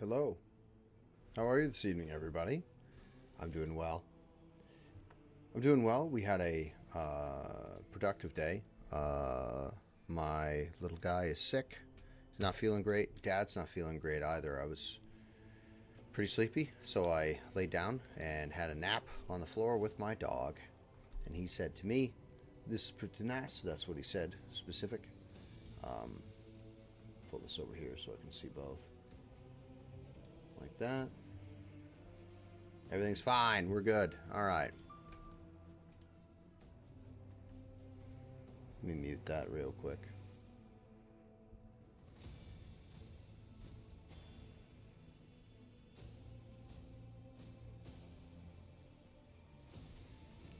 Hello. How are you this evening, everybody? I'm doing well. We had a productive day. My little guy is sick. He's not feeling great. Dad's not feeling great either. I was pretty sleepy, so I laid down and had a nap on the floor with my dog. And he said to me, "This is pretty nice." That's what he said, specific. Pull this over here so I can see both. Like that. Everything's fine. We're good. All right. Let me mute that real quick.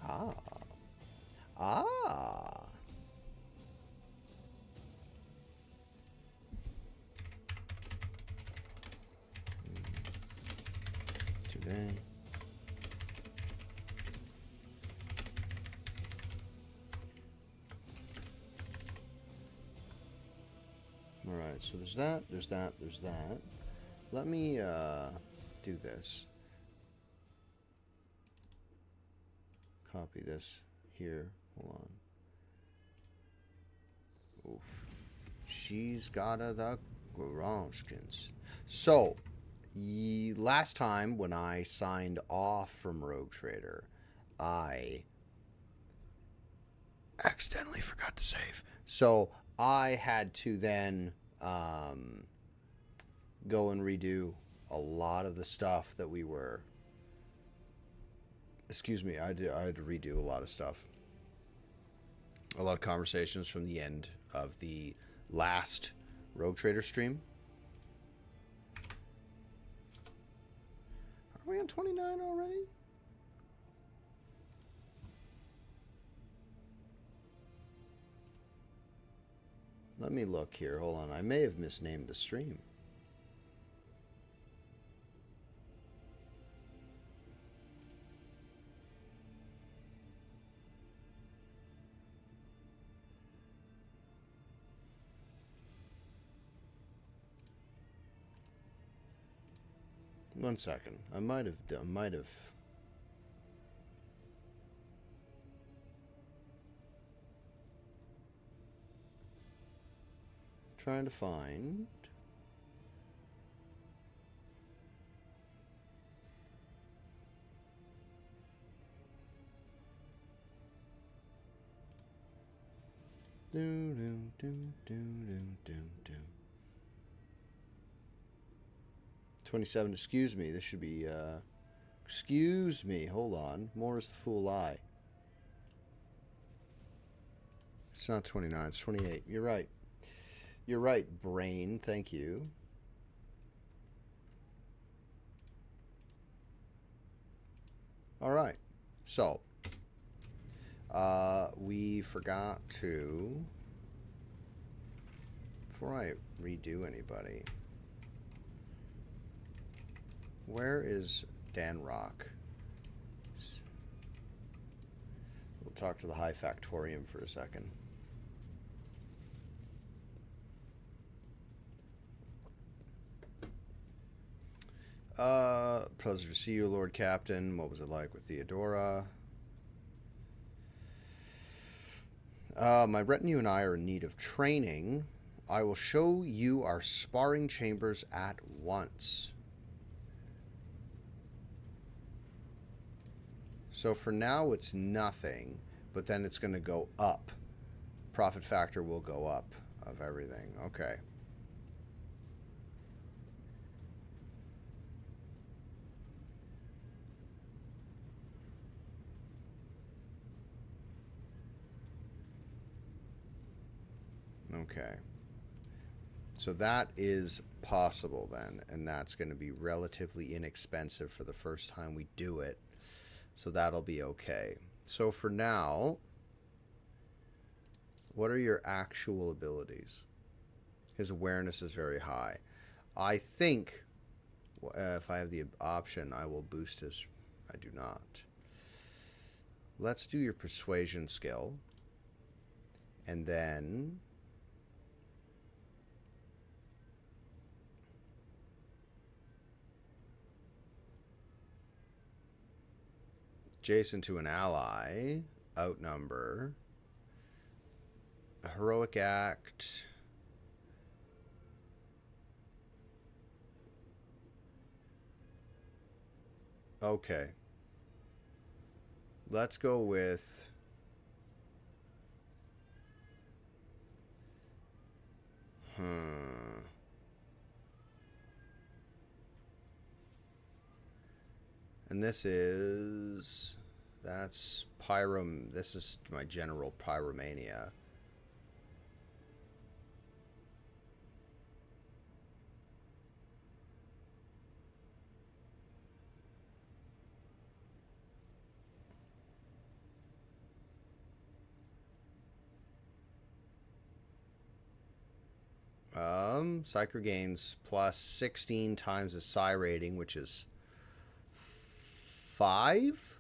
Ah. Ah. Today. Alright, so there's that. Let me do this. Copy this here. Hold on. Oof. She's got the Goronskins. So, last time when I signed off from Rogue Trader, I accidentally forgot to save. So I had to then go and redo a lot of the stuff that we were. Excuse me, I had to redo a lot of stuff. A lot of conversations from the end of the last Rogue Trader stream. Are we on 29 already? Let me look here. Hold on. I may have misnamed the stream. One second. I might have. Trying to find. Do do do do do do do. 27. Excuse me. This should be. Excuse me. Hold on. More is the fool I. It's not 29. It's 28. You're right. You're right, brain. Thank you. All right. So, we forgot to, before I redo anybody, where is Dan Rock? We'll talk to the High Factorium for a second. Pleasure to see you, Lord Captain. What was it like with Theodora? My retinue and I are in need of training. I will show you our sparring chambers at once. So for now, it's nothing, but then it's going to go up. Profit factor will go up of everything. Okay. Okay. So that is possible then, and that's going to be relatively inexpensive for the first time we do it. So that'll be okay. So for now, what are your actual abilities? His awareness is very high. I think if I have the option, I will boost his. I do not. Let's do your persuasion skill. And then Adjacent to an ally. Outnumber. A heroic act. Okay. Let's go with... And this is... That's Pyrom... This is my general Pyromania. Psyker gains plus 16 times the psi rating, which is 5?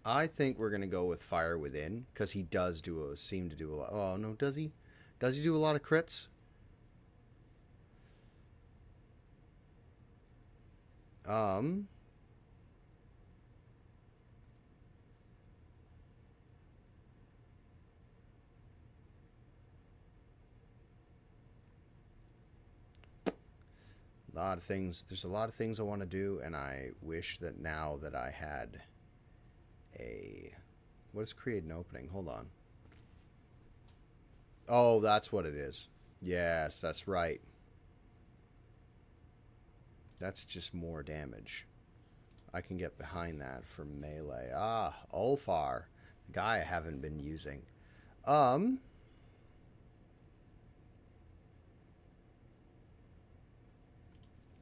I think we're going to go with Fire Within, because he does seem to do a lot. Oh, no, does he? Does he do a lot of crits? A lot of things. There's a lot of things I want to do, and I wish that now that I had a... What is create an opening? Hold on. Oh, that's what it is. Yes, that's right. That's just more damage. I can get behind that for melee. Ah, Ulfar. The guy I haven't been using.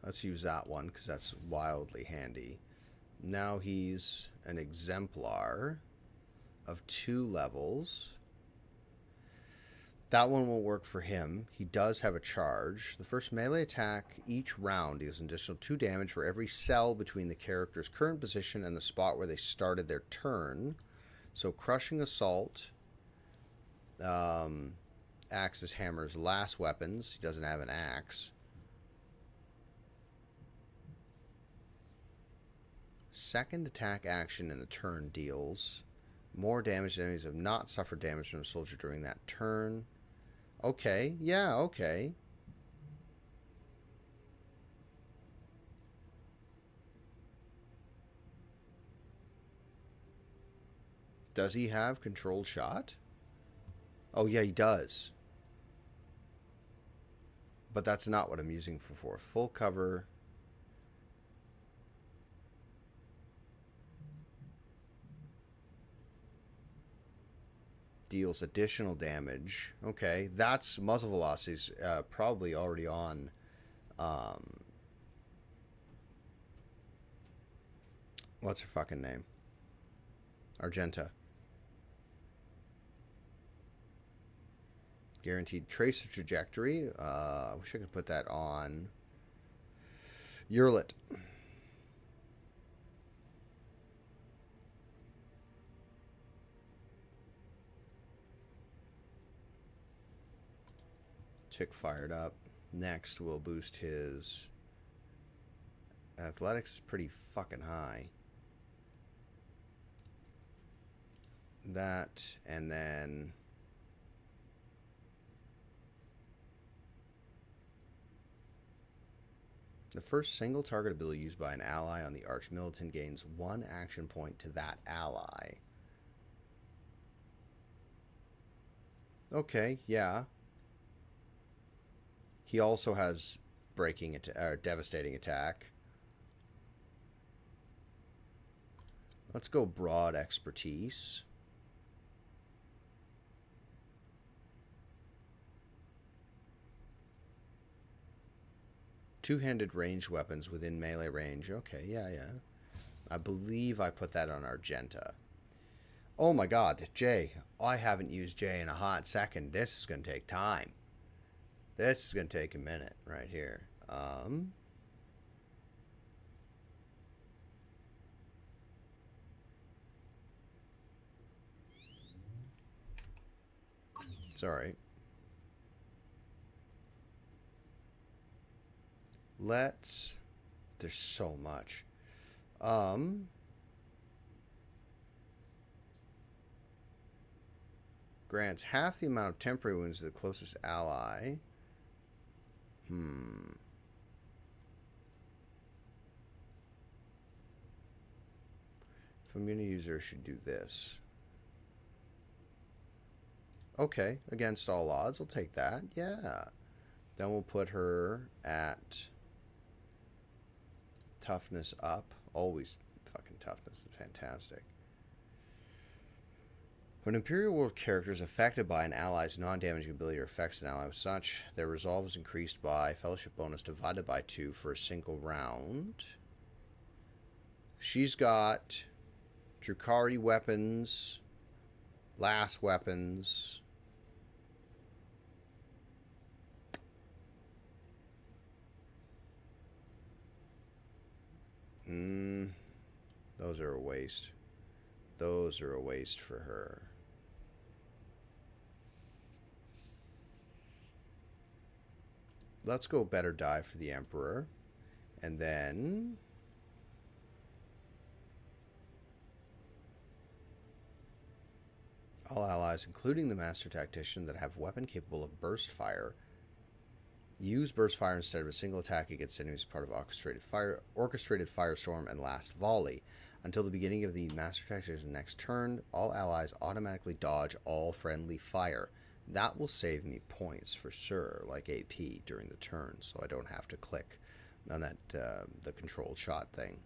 Let's use that one, because that's wildly handy. Now he's an exemplar of 2 levels. That one won't work for him. He does have a charge. The first melee attack each round deals an additional 2 damage for every cell between the character's current position and the spot where they started their turn. So Crushing Assault, axe is Hammer's last weapons. He doesn't have an axe. Second attack action in the turn deals more damage to enemies who have not suffered damage from a soldier during that turn. Okay, yeah, okay. Does he have controlled shot? Oh, yeah, he does. But that's not what I'm using for. Full cover. Deals additional damage. Okay, that's muzzle velocity's probably already on what's her fucking name? Argenta. Guaranteed trace of trajectory. I wish I could put that on Hurlet. Tick fired up. Next, we'll boost his athletics. Is pretty fucking high. That, and then the first single target ability used by an ally on the Arch Militant gains 1 action point to that ally. Okay, yeah. He also has devastating attack. Let's go broad expertise. Two-handed ranged weapons within melee range. Okay, yeah. I believe I put that on Argenta. Oh my god, Jay. I haven't used Jay in a hot second. This is going to take time. This is going to take a minute right here. It's alright. Let's... There's so much. Grants half the amount of temporary wounds to the closest ally. Familiar user should do this. Okay, against all odds, I'll take that. Yeah. Then we'll put her at toughness up. Always fucking toughness is fantastic. When Imperial World character is affected by an ally's non-damaging ability or affects an ally with such, their resolve is increased by fellowship bonus divided by 2 for a single round. She's got Drukhari weapons, Lass weapons. Those are a waste. Those are a waste for her. Let's go better die for the Emperor. And then... all allies, including the Master Tactician, that have weapon capable of burst fire, use burst fire instead of a single attack against enemies as part of orchestrated firestorm and last volley. Until the beginning of the Master Tactician's next turn, all allies automatically dodge all friendly fire. That will save me points for sure, like AP during the turn, so I don't have to click on that the controlled shot thing.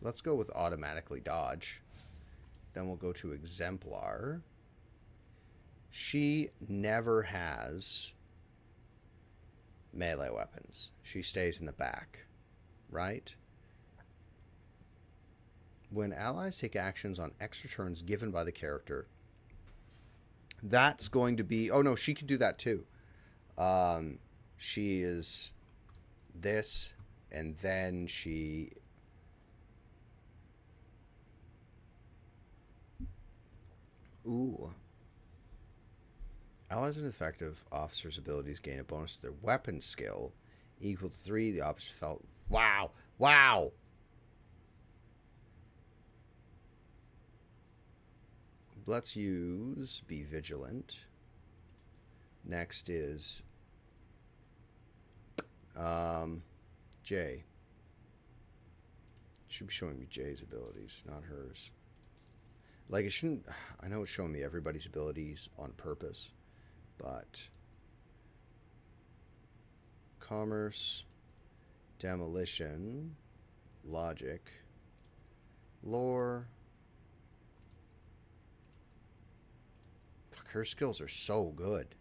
Let's go with automatically dodge. Then we'll go to Exemplar. She never has melee weapons. She stays in the back, right? When allies take actions on extra turns given by the character, that's going to be... oh, no, she can do that too. She is this, and then she... ooh. Allies and effective officers' abilities gain a bonus to their weapon skill equal to 3. The opposite felt... wow! Wow! Let's use Be Vigilant. Next is Jay. Should be showing me Jay's abilities, not hers. Like, it shouldn't... I know it's showing me everybody's abilities on purpose, but... Commerce, Demolition, Logic, Lore... Fuck, her skills are so good.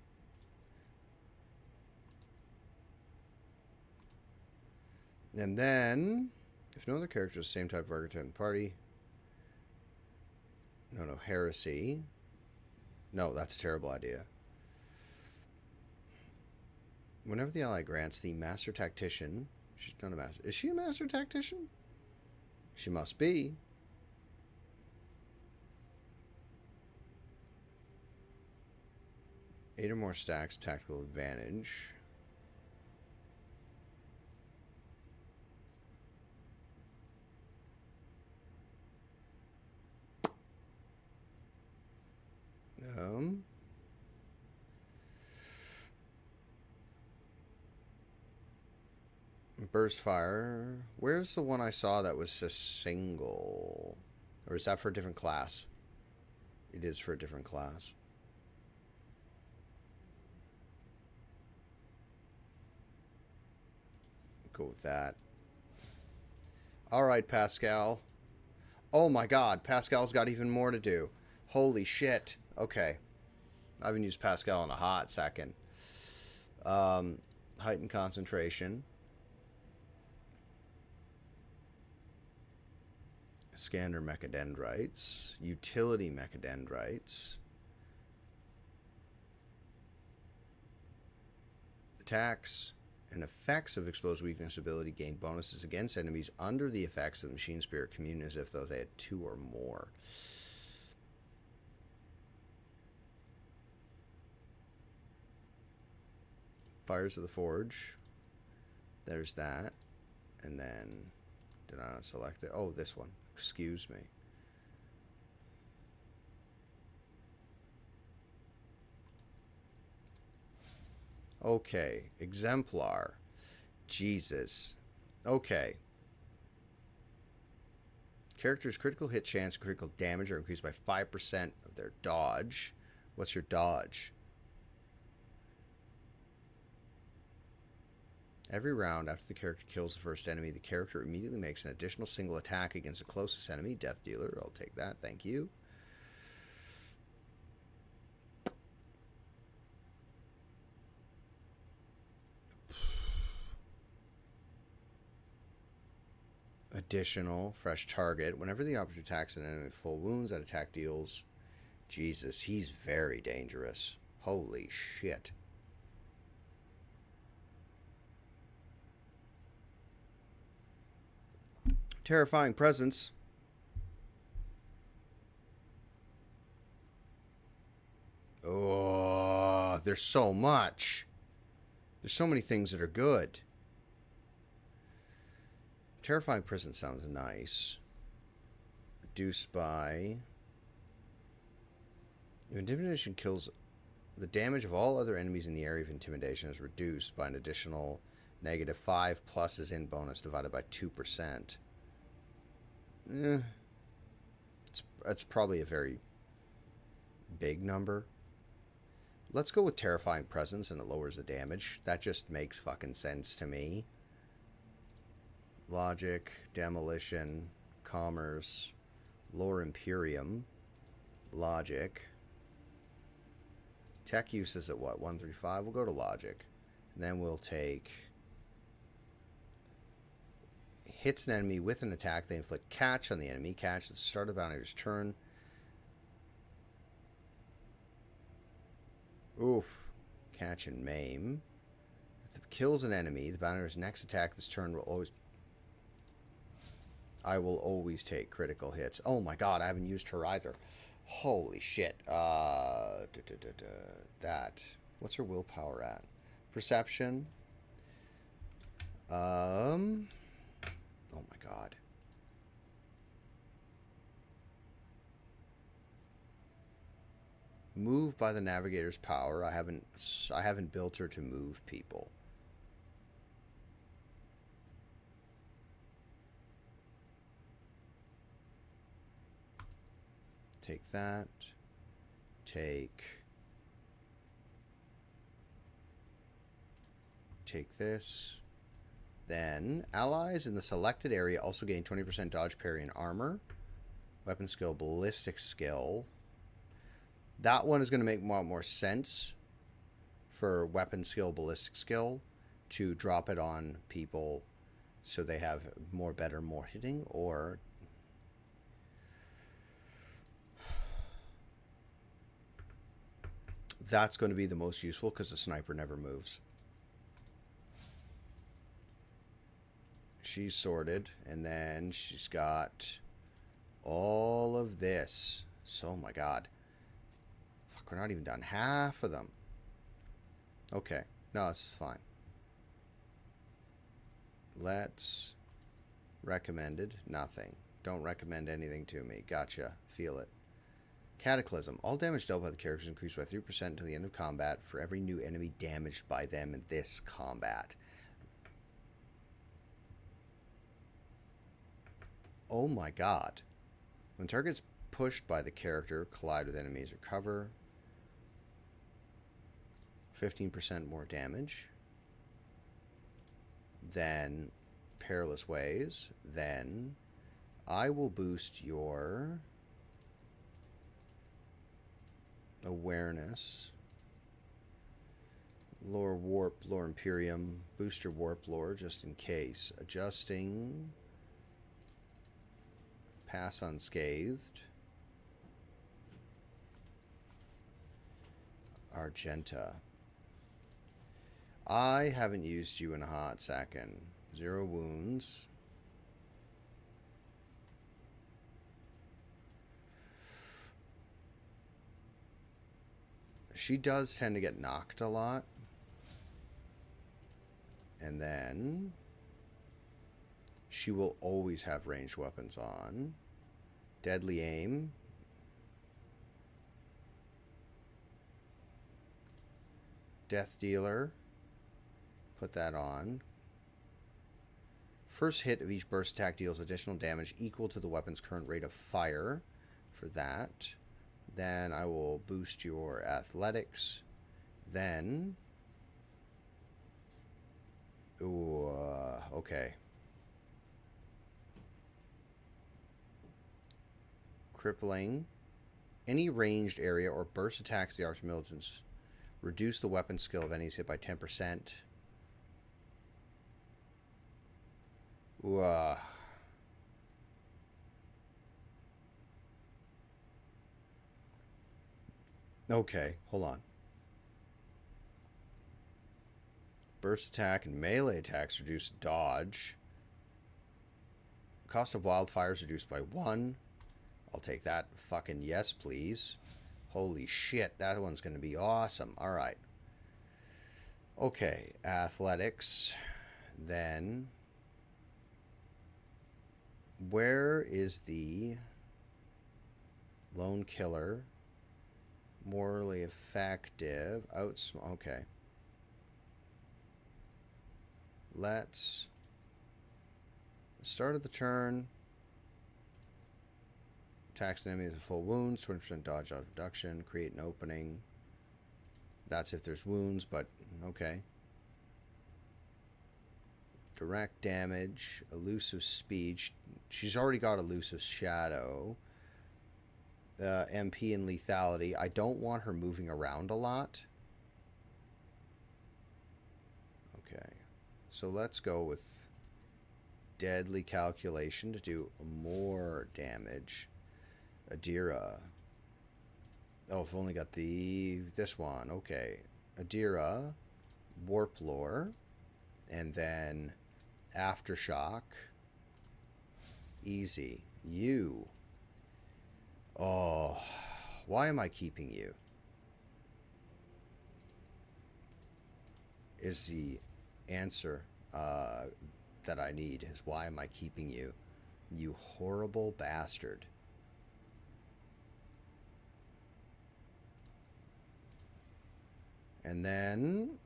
And then, if no other character is the same type of archetype in the party... No, Heresy. No, that's a terrible idea. Whenever the ally grants the Master Tactician... she's not a Master... is she a Master Tactician? She must be. Eight or more stacks of tactical advantage. Burst fire. Where's the one I saw that was a single? Or is that for a different class? It is for a different class. Go with that. Alright, Pascal. Oh my god, Pascal's got even more to do. Holy shit. Okay. I haven't used Pascal in a hot second. Heightened concentration. Scanner mechadendrites. Utility mechadendrites. Attacks and effects of exposed weakness ability gain bonuses against enemies under the effects of the machine spirit commune as if those had 2 or more. Fires of the Forge. There's that. And then, did I not select it? Oh, this one. Excuse me. Okay, Exemplar. Jesus. Okay. Character's critical hit chance and critical damage are increased by 5% of their dodge. What's your dodge? Every round after the character kills the first enemy, the character immediately makes an additional single attack against the closest enemy. Death Dealer. I'll take that. Thank you. Additional fresh target. Whenever the operative attacks an enemy with full wounds, that attack deals. Jesus, he's very dangerous. Holy shit. Terrifying presence. Oh, there's so much. There's so many things that are good. Terrifying presence sounds nice. Reduced by... If intimidation kills... The damage of all other enemies in the area of intimidation is reduced by an additional -5 plus is in bonus divided by 2%. That's probably a very big number. Let's go with Terrifying Presence, and it lowers the damage. That just makes fucking sense to me. Logic, Demolition, Commerce, Lore Imperium, Logic. Tech use is at what? 135? We'll go to Logic. And then we'll take... Hits an enemy with an attack. They inflict catch on the enemy. Catch at the start of the bounty's turn. Oof. Catch and maim. If it kills an enemy, the bounty's next attack this turn will always... I will always take critical hits. Oh my god, I haven't used her either. Holy shit. That. What's her willpower at? Perception. Oh my god. Move by the navigator's power. I haven't built her to move people. Take that. Take this. Then, allies in the selected area also gain 20% dodge, parry, and armor. Weapon skill, ballistic skill. That one is going to make more sense for weapon skill, ballistic skill, to drop it on people so they have more hitting, or... That's going to be the most useful because the sniper never moves. She's sorted, and then she's got all of this. So, oh my god. Fuck, we're not even done half of them. Okay. No, this is fine. Let's... Recommended. Nothing. Don't recommend anything to me. Gotcha. Feel it. Cataclysm. All damage dealt by the characters increased by 3% until the end of combat for every new enemy damaged by them in this combat. Oh my god. When targets pushed by the character collide with enemies or cover, 15% more damage. Then Perilous Ways. Then I will boost your awareness. Lore Warp, Lore Imperium. Boost your Warp Lore just in case. Adjusting... Pass unscathed. Argenta. I haven't used you in a hot second. 0 wounds. She does tend to get knocked a lot. And then she will always have ranged weapons on. Deadly aim. Death dealer. Put that on. First hit of each burst attack deals additional damage equal to the weapon's current rate of fire. For that. Then I will boost your athletics. Then... Ooh, okay. Crippling. Any ranged area or burst attacks the arch militants reduce the weapon skill of enemies hit by 10%. Ooh, okay, hold on. Burst attack and melee attacks reduce dodge. Cost of wildfire is reduced by 1. I'll take that. Fucking yes, please. Holy shit, that one's going to be awesome. Alright. Okay, athletics. Then, where is the lone killer? Morally effective. Okay. Let's start of the turn. Attacks an enemy with a full wounds, 20% dodge reduction, create an opening. That's if there's wounds, but okay. Direct damage, elusive speed. She's already got elusive shadow. MP and lethality. I don't want her moving around a lot. Okay. So let's go with deadly calculation to do more damage. Adira. Oh, I've only got this one. Okay. Adira, warp lore, and then aftershock. Easy. You. Oh, why am I keeping you? Is the answer that I need, is why am I keeping you? You horrible bastard. And then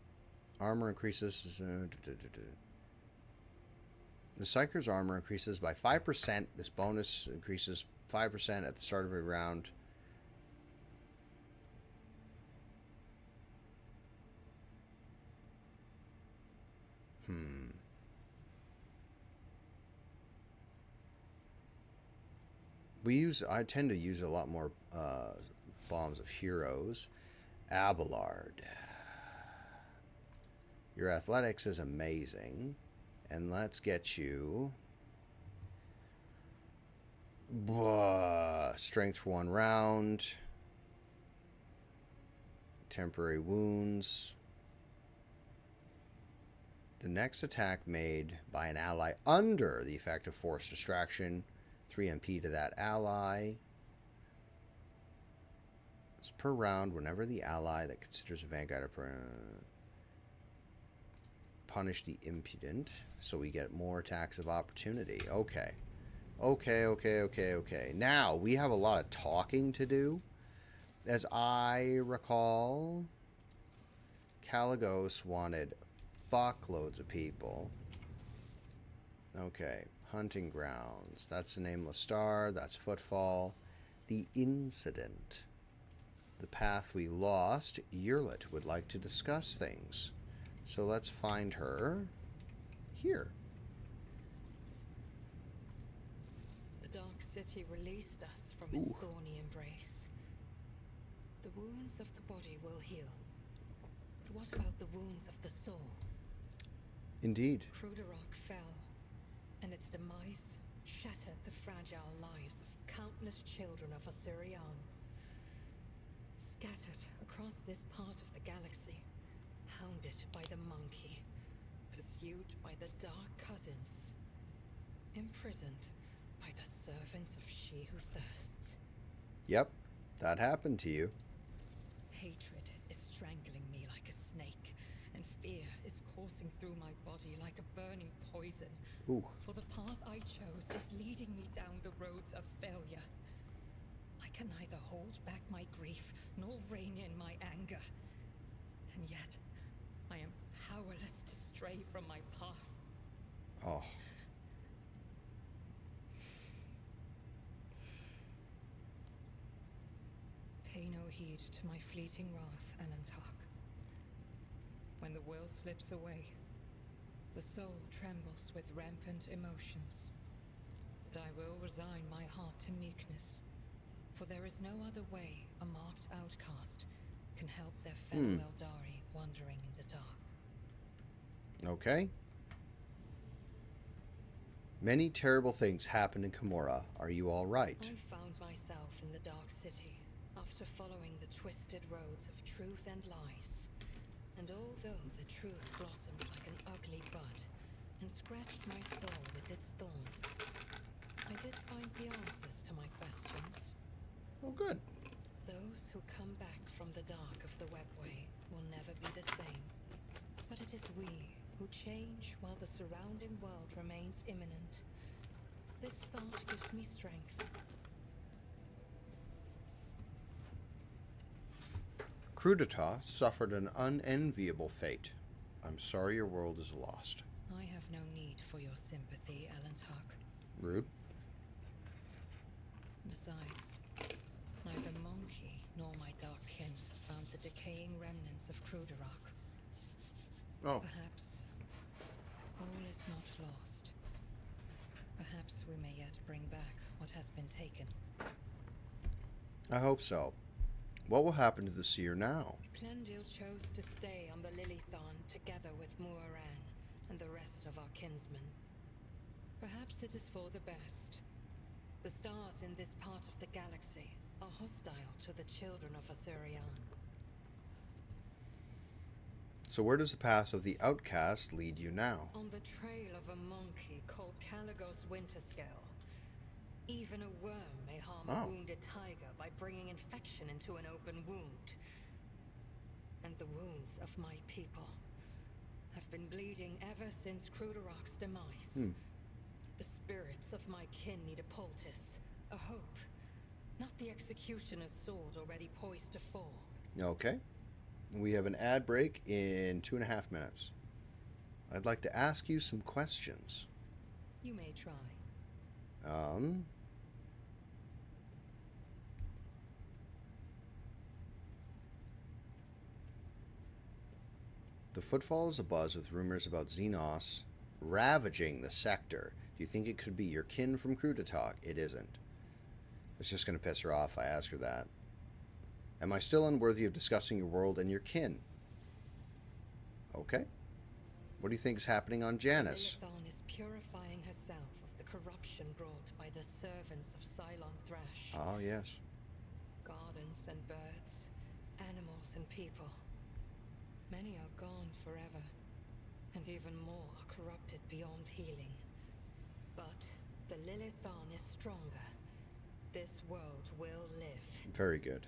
armor increases. The Psyker's armor increases by 5%. This bonus increases 5% at the start of every round. I tend to use a lot more bombs of heroes. Abelard. Your athletics is amazing. And let's get you strength for 1 round. Temporary wounds. The next attack made by an ally under the effect of force distraction, 3 MP to that ally. It's per round whenever the ally that considers a vanguard punish the impudent, so we get more attacks of opportunity. Okay. Now, we have a lot of talking to do. As I recall, Caligos wanted fuckloads of people. Okay. Hunting grounds. That's the Nameless Star. That's Footfall. The Incident. The path we lost. Yurlit would like to discuss things. So let's find her here. The Dark City released us from its thorny embrace. The wounds of the body will heal. But what about the wounds of the soul? Indeed. Kruderok fell, and its demise shattered the fragile lives of countless children of Osirian. Scattered across this part of the galaxy, hounded by the monkey, pursued by the dark cousins, imprisoned by the servants of she who thirsts. Yep, that happened to you. Hatred is strangling me like a snake, and fear is coursing through my body like a burning poison. Ooh. For the path I chose is leading me down the roads of failure. I can neither hold back my grief nor rein in my anger. And yet, I am powerless to stray from my path. Oh. Pay no heed to my fleeting wrath, Alantark. When the will slips away, the soul trembles with rampant emotions. But I will resign my heart to meekness, for there is no other way a marked outcast can help their fellow Eldari wandering in the dark. Okay. Many terrible things happened in Camorra. Are you all right? I found myself in the Dark City after following the twisted roads of truth and lies. And although the truth blossomed like an ugly bud and scratched my soul with its thorns, I did find the answers to my questions. Oh, good. Those who come back from the dark of the webway will never be the same. But it is we who change while the surrounding world remains imminent. This thought gives me strength. Crudita suffered an unenviable fate. I'm sorry your world is lost. I have no need for your sympathy, Alantark. Rude. Besides, neither Monkey nor my dark kin found the decaying remnants of Cruderock. Oh. Perhaps all is not lost. Perhaps we may yet bring back what has been taken. I hope so. What will happen to the seer now? Clendil chose to stay on the Lilithon together with Muaran and the rest of our kinsmen. Perhaps it is for the best. The stars in this part of the galaxy are hostile to the children of Asurian. So where does the path of the outcast lead you now? On the trail of a monkey called Caligos Winterscale. Even a worm may harm a wounded tiger by bringing infection into an open wound. And the wounds of my people have been bleeding ever since Cruderock's demise. The spirits of my kin need a poultice, a hope, not the executioner's sword already poised to fall. Okay. We have an ad break in 2.5 minutes. I'd like to ask you some questions. You may try. The footfall is abuzz with rumors about xenos ravaging the sector. Do you think it could be your kin from Crudita? It isn't. It's just going to piss her off if I ask her that. Am I still unworthy of discussing your world and your kin? Okay. What do you think is happening on Janus? Lilithon is purifying herself of the corruption brought by the servants of Cylon Thrash. Oh, yes. Gardens and birds, animals and people. Many are gone forever, and even more are corrupted beyond healing. But the Lilithon is stronger. This world will live. Very good.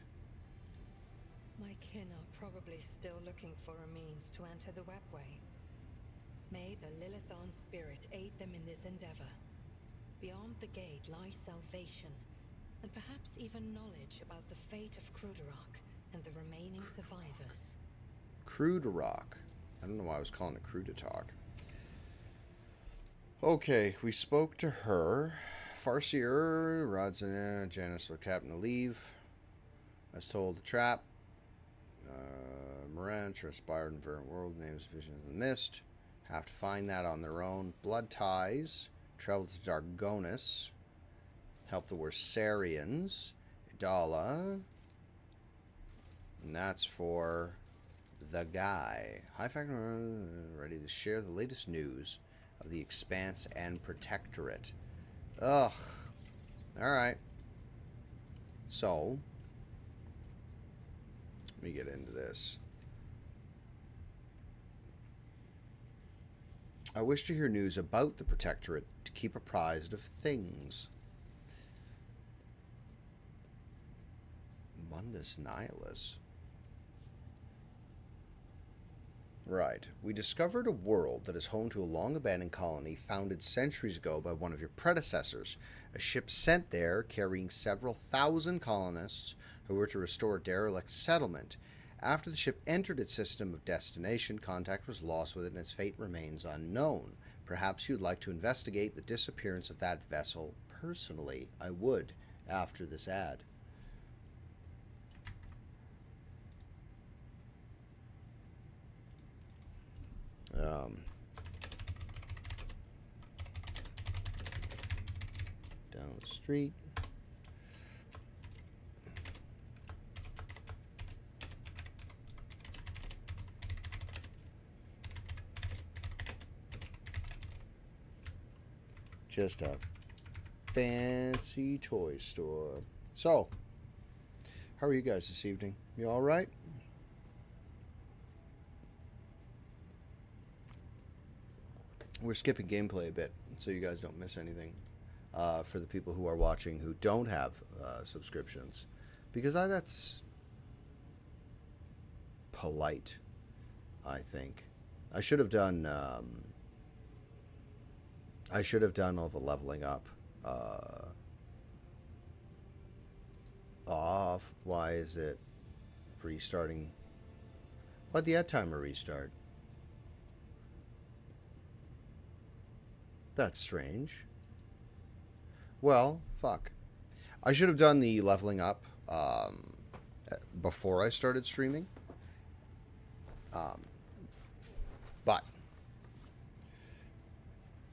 My kin are probably still looking for a means to enter the webway. May the Lilithon spirit aid them in this endeavor. Beyond the gate lies salvation, and perhaps even knowledge about the fate of Cruderock and the remaining survivors. Cruderock. I don't know why I was calling it Crudita. Okay, we spoke to her. Farseer, Rodzina, Janus with Captain to leave. As told to trap. Moran, transpired in Verdant World, names Vision of the Mist. Have to find that on their own. Blood Ties. Travel to Dargonus. Help the Worsarians. Idala. And that's for the guy. High Factor, ready to share the latest news of the Expanse and Protectorate. Ugh. Alright. So, let me get into this. I wish to hear news about the Protectorate to keep apprised of things. Mundus Nihilus. Right. We discovered a world that is home to a long-abandoned colony founded centuries ago by one of your predecessors. A ship sent there carrying several thousand colonists who were to restore a derelict settlement. After the ship entered its system of destination, contact was lost with it and its fate remains unknown. Perhaps you'd like to investigate the disappearance of that vessel personally. I would, after this ad. Down the street. Just a fancy toy store. So, how are you guys this evening? You all right? We're skipping gameplay a bit, so you guys don't miss anything. For the people who are watching who don't have subscriptions, because that's polite. I think I should have done. I should have done all the leveling up off. Why is it restarting? Why'd the ad timer restart? That's strange. Well, fuck. I should have done the leveling up before I started streaming. But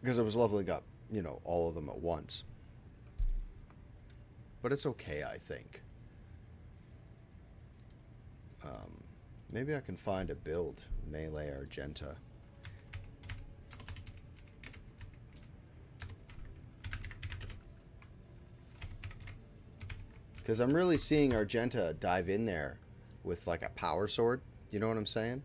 because I was leveling up, all of them at once. But it's okay, I think. Maybe I can find a build. Melee Argenta. Because I'm really seeing Argenta dive in there with like a power sword. You know what I'm saying?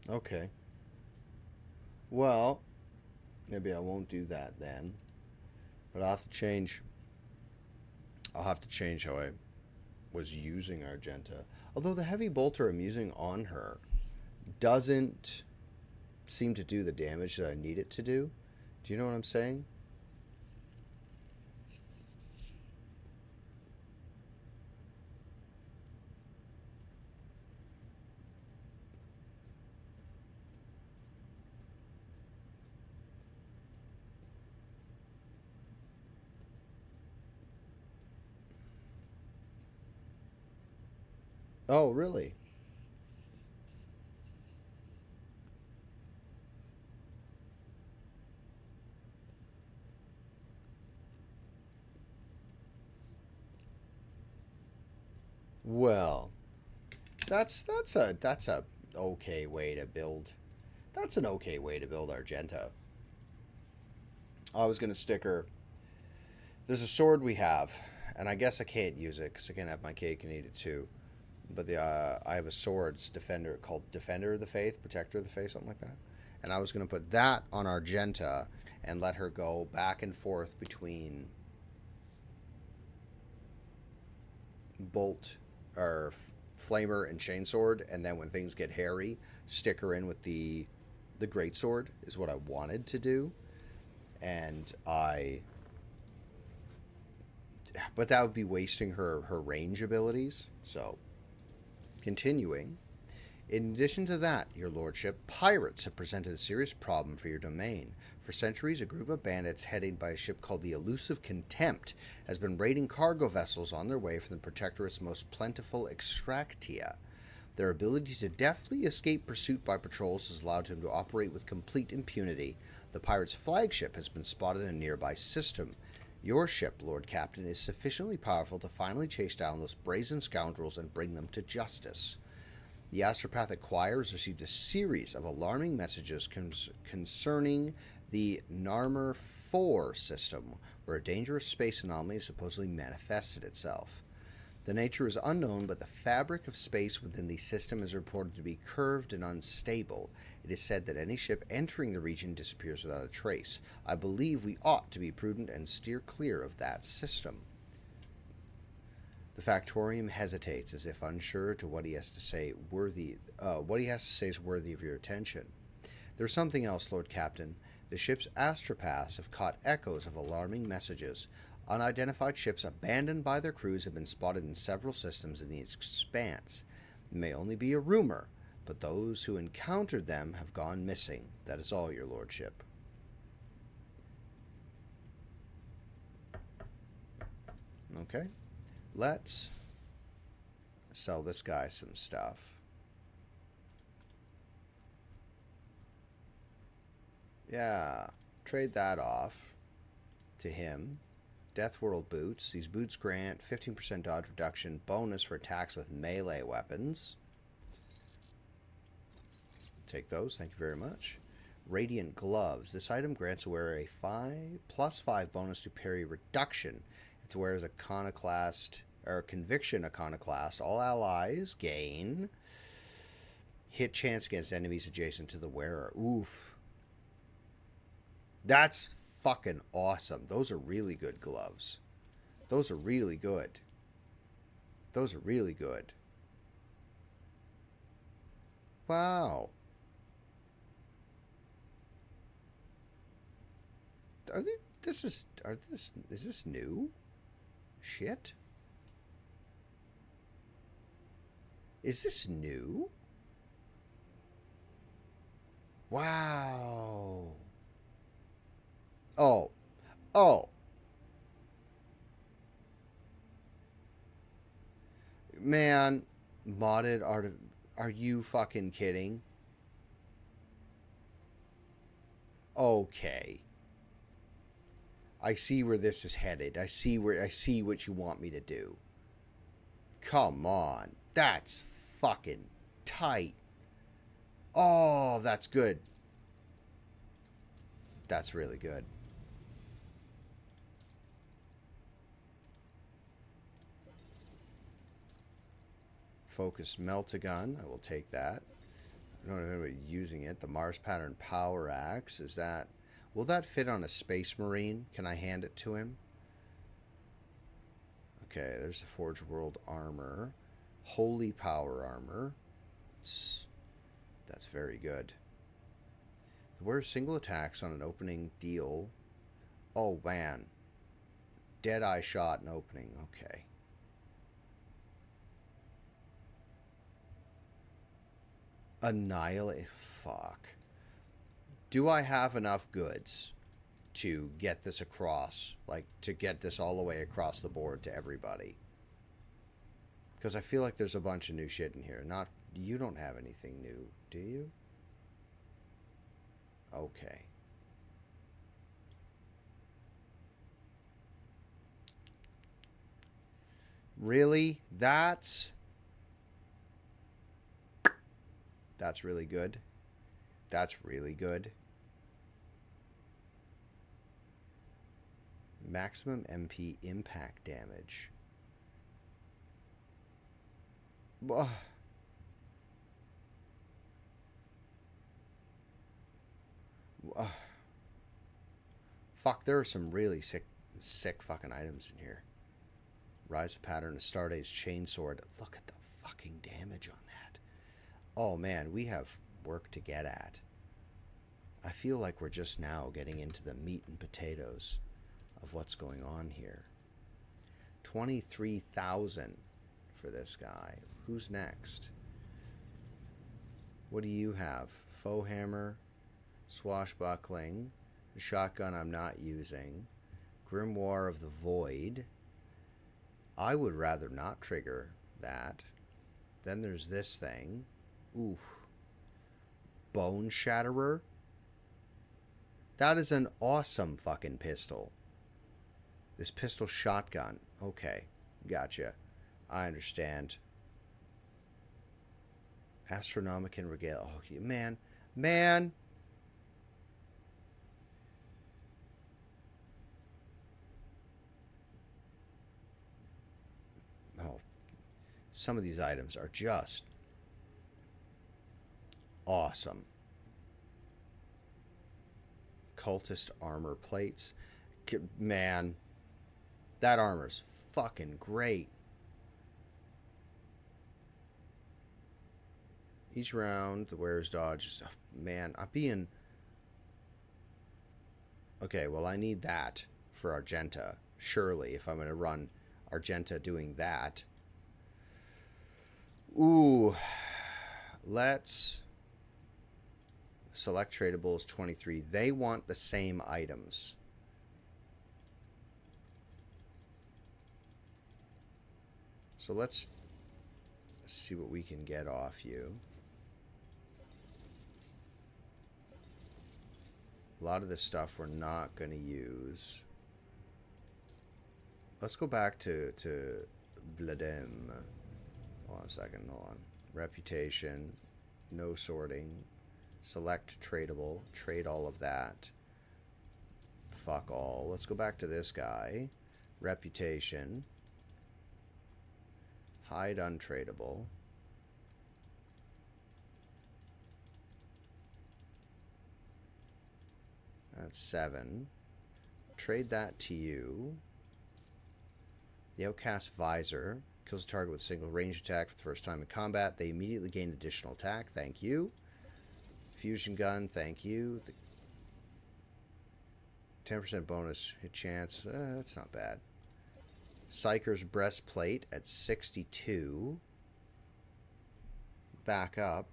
Okay. Well, maybe I won't do that then. But I'll have to change. I'll have to change how I was using Argenta. Although the heavy bolter I'm using on her doesn't seem to do the damage that I need it to do. Do you know what I'm saying? Oh, really? Well, that's a okay way to build. That's an okay way to build Argenta. I was gonna stick her. There's a sword we have, and I guess I can't use it because I can't have my cake and eat it too. But I have a sword's defender called Defender of the Faith, Protector of the Faith, something like that. And I was gonna put that on Argenta and let her go back and forth between bolt or flamer and chainsword, and then when things get hairy, stick her in with the greatsword is what I wanted to do. And but that would be wasting her range abilities. So, continuing. In addition to that, your lordship, pirates have presented a serious problem for your domain. For centuries, a group of bandits headed by a ship called the Elusive Contempt has been raiding cargo vessels on their way from the Protectorate's most plentiful extractia. Their ability to deftly escape pursuit by patrols has allowed him to operate with complete impunity. The pirate's flagship has been spotted in a nearby system. Your ship, Lord Captain, is sufficiently powerful to finally chase down those brazen scoundrels and bring them to justice. The astropathic choir has received a series of alarming messages concerning the Narmer 4 system, where a dangerous space anomaly has supposedly manifested itself. The nature is unknown, but the fabric of space within the system is reported to be curved and unstable. It is said that any ship entering the region disappears without a trace. I believe we ought to be prudent and steer clear of that system. The Factorium hesitates, as if unsure to what he has to say is worthy of your attention. There's something else, Lord Captain. The ship's astropaths have caught echoes of alarming messages. Unidentified ships abandoned by their crews have been spotted in several systems in the Expanse. It may only be a rumor, but those who encountered them have gone missing. That is all, your lordship. Okay. Let's sell this guy some stuff. Yeah. Trade that off to him. Deathworld boots. These boots grant 15% dodge reduction bonus for attacks with melee weapons. Take those, thank you very much. Radiant gloves. This item grants a wearer a +5 bonus to parry reduction. If the wearer is a iconoclast or conviction iconoclast, all allies gain hit chance against enemies adjacent to the wearer. Oof. That's fucking awesome. Those are really good gloves. Those are really good. Those are really good. Wow. Is this new? Shit. Is this new? Wow. Oh. Man, modded art. Are you fucking kidding? Okay. I see where this is headed. I see what you want me to do. Come on. That's fucking tight. Oh, that's good. That's really good. Focus melt-a-gun. I will take that. I don't know anybody using it. The Mars pattern power axe. Is that... Will that fit on a space marine? Can I hand it to him? Okay, there's the Forge World armor. Holy power armor. That's very good. Where single attacks on an opening deal. Oh, man. Dead-eye shot and opening. Okay. Annihilate. Fuck. Do I have enough goods to get this across? Like, to get this all the way across the board to everybody? Because I feel like there's a bunch of new shit in here. Not... You don't have anything new, do you? Okay. Really? That's really good. That's really good. Maximum MP impact damage. Ugh. Fuck, there are some really sick fucking items in here. Rise of pattern, a Starday's chainsword. Look at the fucking damage on that. Oh man, we have work to get at. I feel like we're just now getting into the meat and potatoes of what's going on here. 23,000 for this guy. Who's next? What do you have? Foe hammer, swashbuckling, a shotgun I'm not using, Grimoire of the Void. I would rather not trigger that. Then there's this thing. Ooh. Bone Shatterer. That is an awesome fucking pistol. This pistol shotgun. Okay. Gotcha. I understand. Astronomican Regale. Oh, man. Man. Oh. Some of these items are just awesome. Cultist armor plates. Man. That armor's fucking great. Each round, the wearer's dodge. Man, I'm being... Okay, well, I need that for Argenta. Surely, if I'm going to run Argenta doing that. Ooh. Let's select tradables 23. They want the same items. So let's see what we can get off you. A lot of this stuff we're not going to use. Let's go back to Vladim. Hold on a second. Hold on. Reputation. No sorting. Select tradable. Trade all of that. Fuck all. Let's go back to this guy. Reputation. Hide untradable. That's 7. Trade that to you. The Outcast Visor. Kills a target with a single range attack for the first time in combat. They immediately gain additional attack. Thank you. Fusion Gun. Thank you. The 10% bonus hit chance. That's not bad. Psyker's Breastplate at 62. Back up.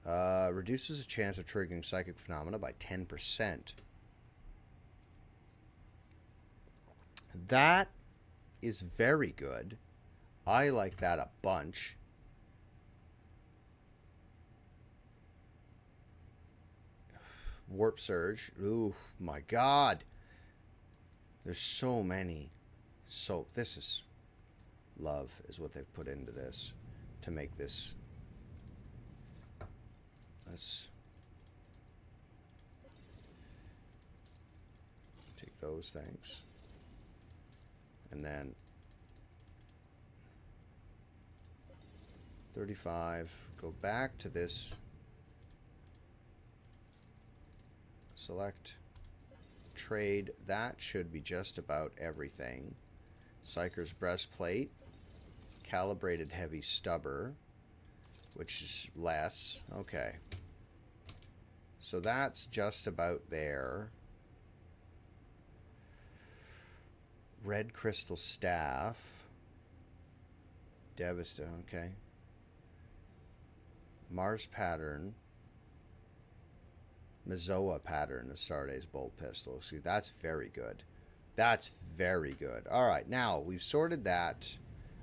Reduces the chance of triggering psychic phenomena by 10%. That is very good. I like that a bunch. Warp Surge. Ooh, my God. There's so many. So, this is... Love is what they've put into this to make this... Let's take those things. And then 35. Go back to this. Select. Trade. That should be just about everything. Psyker's Breastplate. Calibrated Heavy Stubber. Which is less. Okay. So that's just about there. Red Crystal Staff. Devasta, okay. Mars Pattern. Mazoa Pattern, Astartes Bolt Pistol. See, that's very good. That's very good. Alright, now, we've sorted that.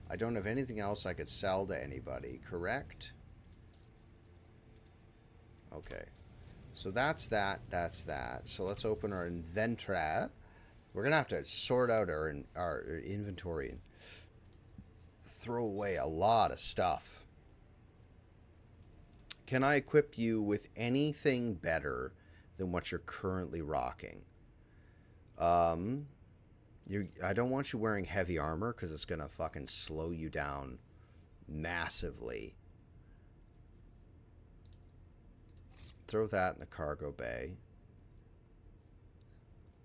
I don't have anything else I could sell to anybody, correct? Okay. So that's that. That's that. So let's open our inventory. We're going to have to sort out our inventory and throw away a lot of stuff. Can I equip you with anything better than what you're currently rocking? I don't want you wearing heavy armor because it's going to fucking slow you down massively. Throw that in the cargo bay.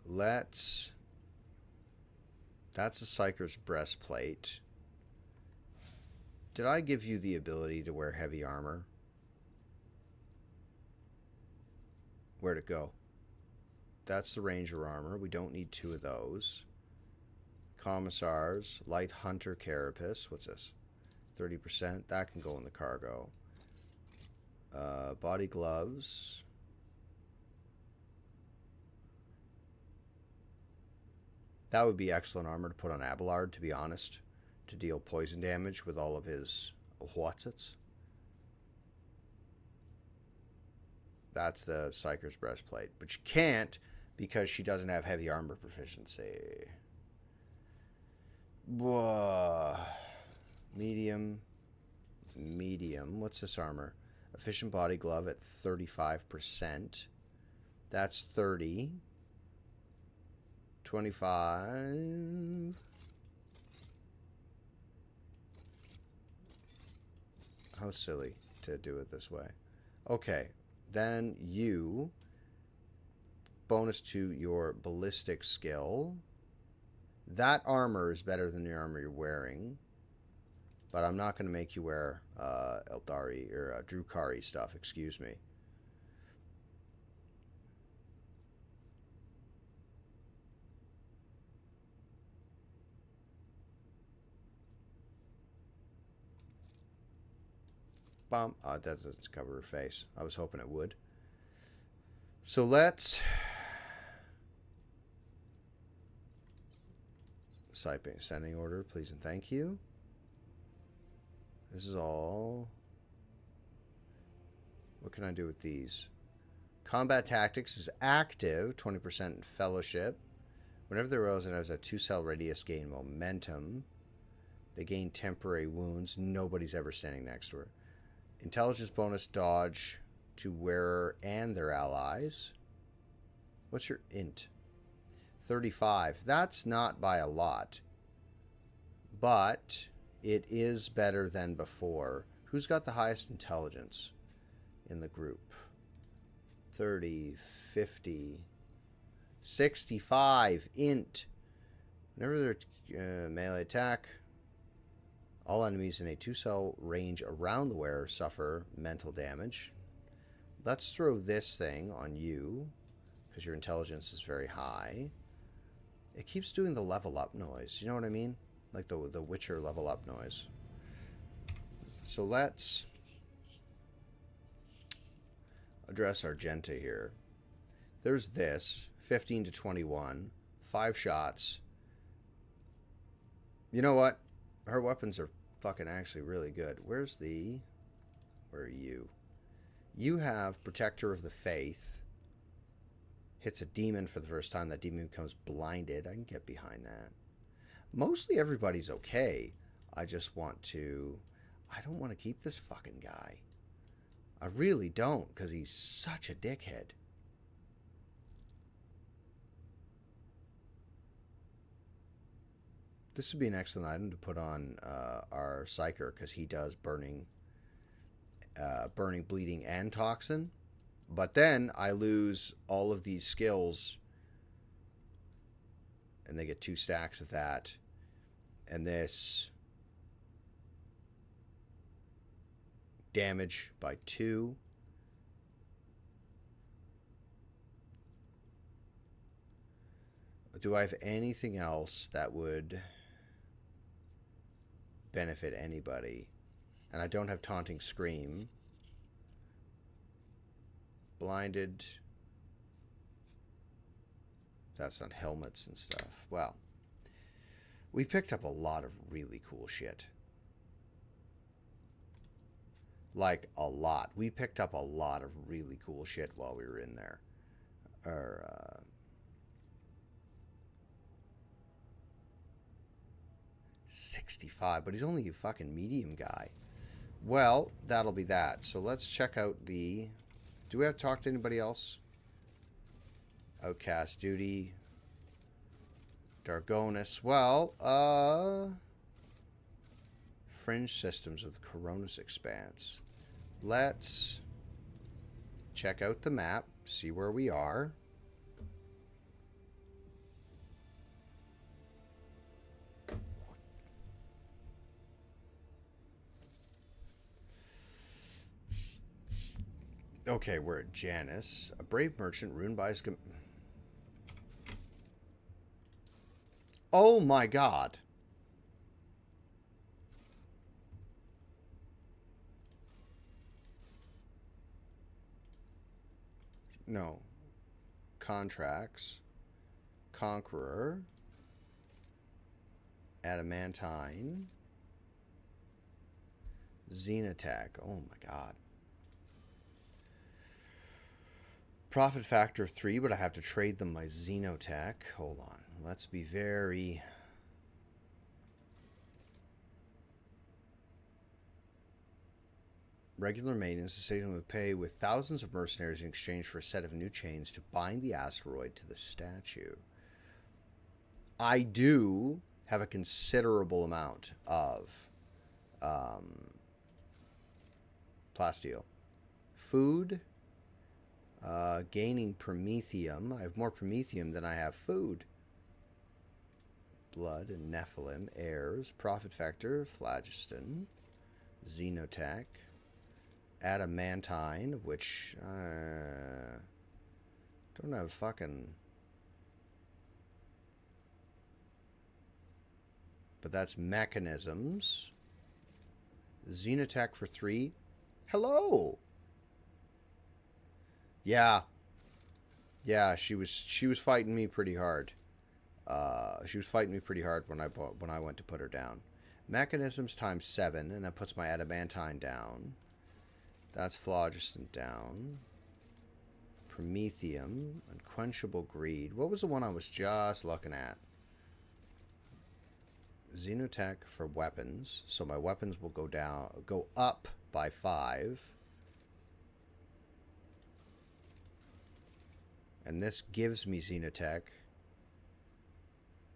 That's a Psyker's Breastplate. Did I give you the ability to wear heavy armor? Where'd it go? That's the Ranger armor. We don't need 2 of those. Commissars. Light Hunter Carapace. What's this? 30%. That can go in the cargo. Body gloves. That would be excellent armor to put on Abelard, to be honest. To deal poison damage with all of his What's it? That's the Psyker's breastplate. But you can't because she doesn't have heavy armor proficiency. Whoa. Medium. Medium. What's this armor? Efficient body glove at 35%. That's 30. 25. How silly to do it this way. Okay. Then you. Bonus to your ballistic skill. That armor is better than the armor you're wearing. But I'm not going to make you wear Eldari or Drukari stuff, excuse me. That doesn't cover her face. I was hoping it would. So let's... Sending order, please and thank you. This is all... What can I do with these? Combat Tactics is active, 20% in Fellowship. Whenever the rows and has a 2-cell radius gain momentum, they gain temporary wounds. Nobody's ever standing next to her. Intelligence bonus dodge to wearer and their allies. What's your int? 35. That's not by a lot. But it is better than before. Who's got the highest intelligence in the group? 30, 50, 65. Int. Whenever they're melee attack, all enemies in a 2-cell range around the wearer suffer mental damage. Let's throw this thing on you, because your intelligence is very high. It keeps doing the level up noise. You know what I mean? Like the Witcher level up noise. So let's address Argenta here. There's this. 15 to 21. 5 shots. You know what? Her weapons are fucking actually really good. Where are you? You have Protector of the Faith. Hits a demon for the first time. That demon becomes blinded. I can get behind that. Mostly everybody's okay. I just want to... I don't want to keep this fucking guy. I really don't, because he's such a dickhead. This would be an excellent item to put on our Psyker, because he does burning, bleeding, and toxin. But then I lose all of these skills, and they get 2 stacks of that. And this damage by 2. Do I have anything else that would benefit anybody? And I don't have Taunting Scream. Blinded. That's not helmets and stuff. Well, we picked up a lot of really cool shit. Like, a lot. We picked up a lot of really cool shit while we were in there. 65, but he's only a fucking medium guy. Well, that'll be that. So let's check out the... Do we have to talk to anybody else? Outcast duty. Dargonus. Well, Fringe systems of the Koronus Expanse. Let's check out the map, see where we are. Okay, we're at Janus. A brave merchant ruined by his... Oh my god. No. Contracts. Conqueror. Adamantine. Xenotech. Oh my god. Profit factor 3, but I have to trade them my Xenotech. Hold on. Let's be very... Regular maintenance. The station would pay with thousands of mercenaries in exchange for a set of new chains to bind the asteroid to the statue. I do have a considerable amount of plasteel. Food. Gaining promethium. I have more promethium than I have food. Blood and Nephilim. Heirs. Profit factor. Phlogiston. Xenotech. Adamantine, which don't have fucking... But that's mechanisms. Xenotech for 3. Hello! Yeah. Yeah, she was fighting me pretty hard. She was fighting me pretty hard when I went to put her down. Mechanisms times 7, and that puts my adamantine down. That's phlogiston down. Promethium. Unquenchable greed. What was the one I was just looking at? Xenotech for weapons. So my weapons will go up by 5. And this gives me Xenotech.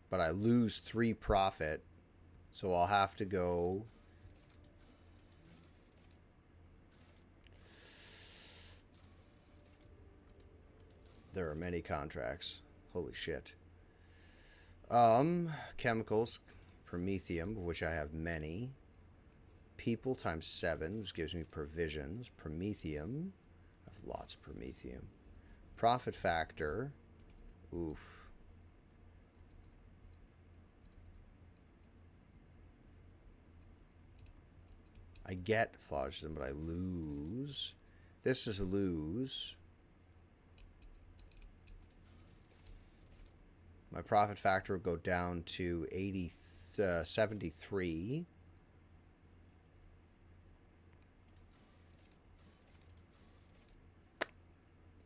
But I lose 3 profit. So I'll have to go... There are many contracts. Holy shit. Chemicals. Promethium, of which I have many. People times 7, which gives me provisions. Promethium. I have lots of promethium. Profit factor. Oof. I get phlogiston, but I lose. This is a lose. My profit factor will go down to 73.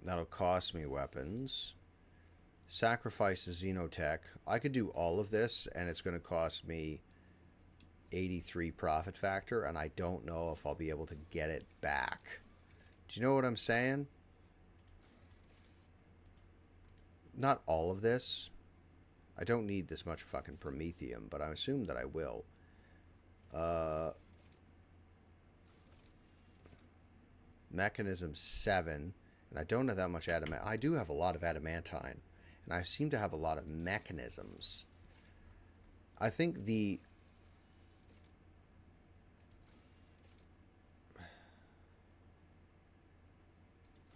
That'll cost me weapons. Sacrifice the Xenotech. I could do all of this, and it's going to cost me 83 profit factor, and I don't know if I'll be able to get it back. Do you know what I'm saying? Not all of this. I don't need this much fucking promethium, but I assume that I will. Mechanism 7. And I don't have that much adamant. I do have a lot of adamantine. And I seem to have a lot of mechanisms. I think the...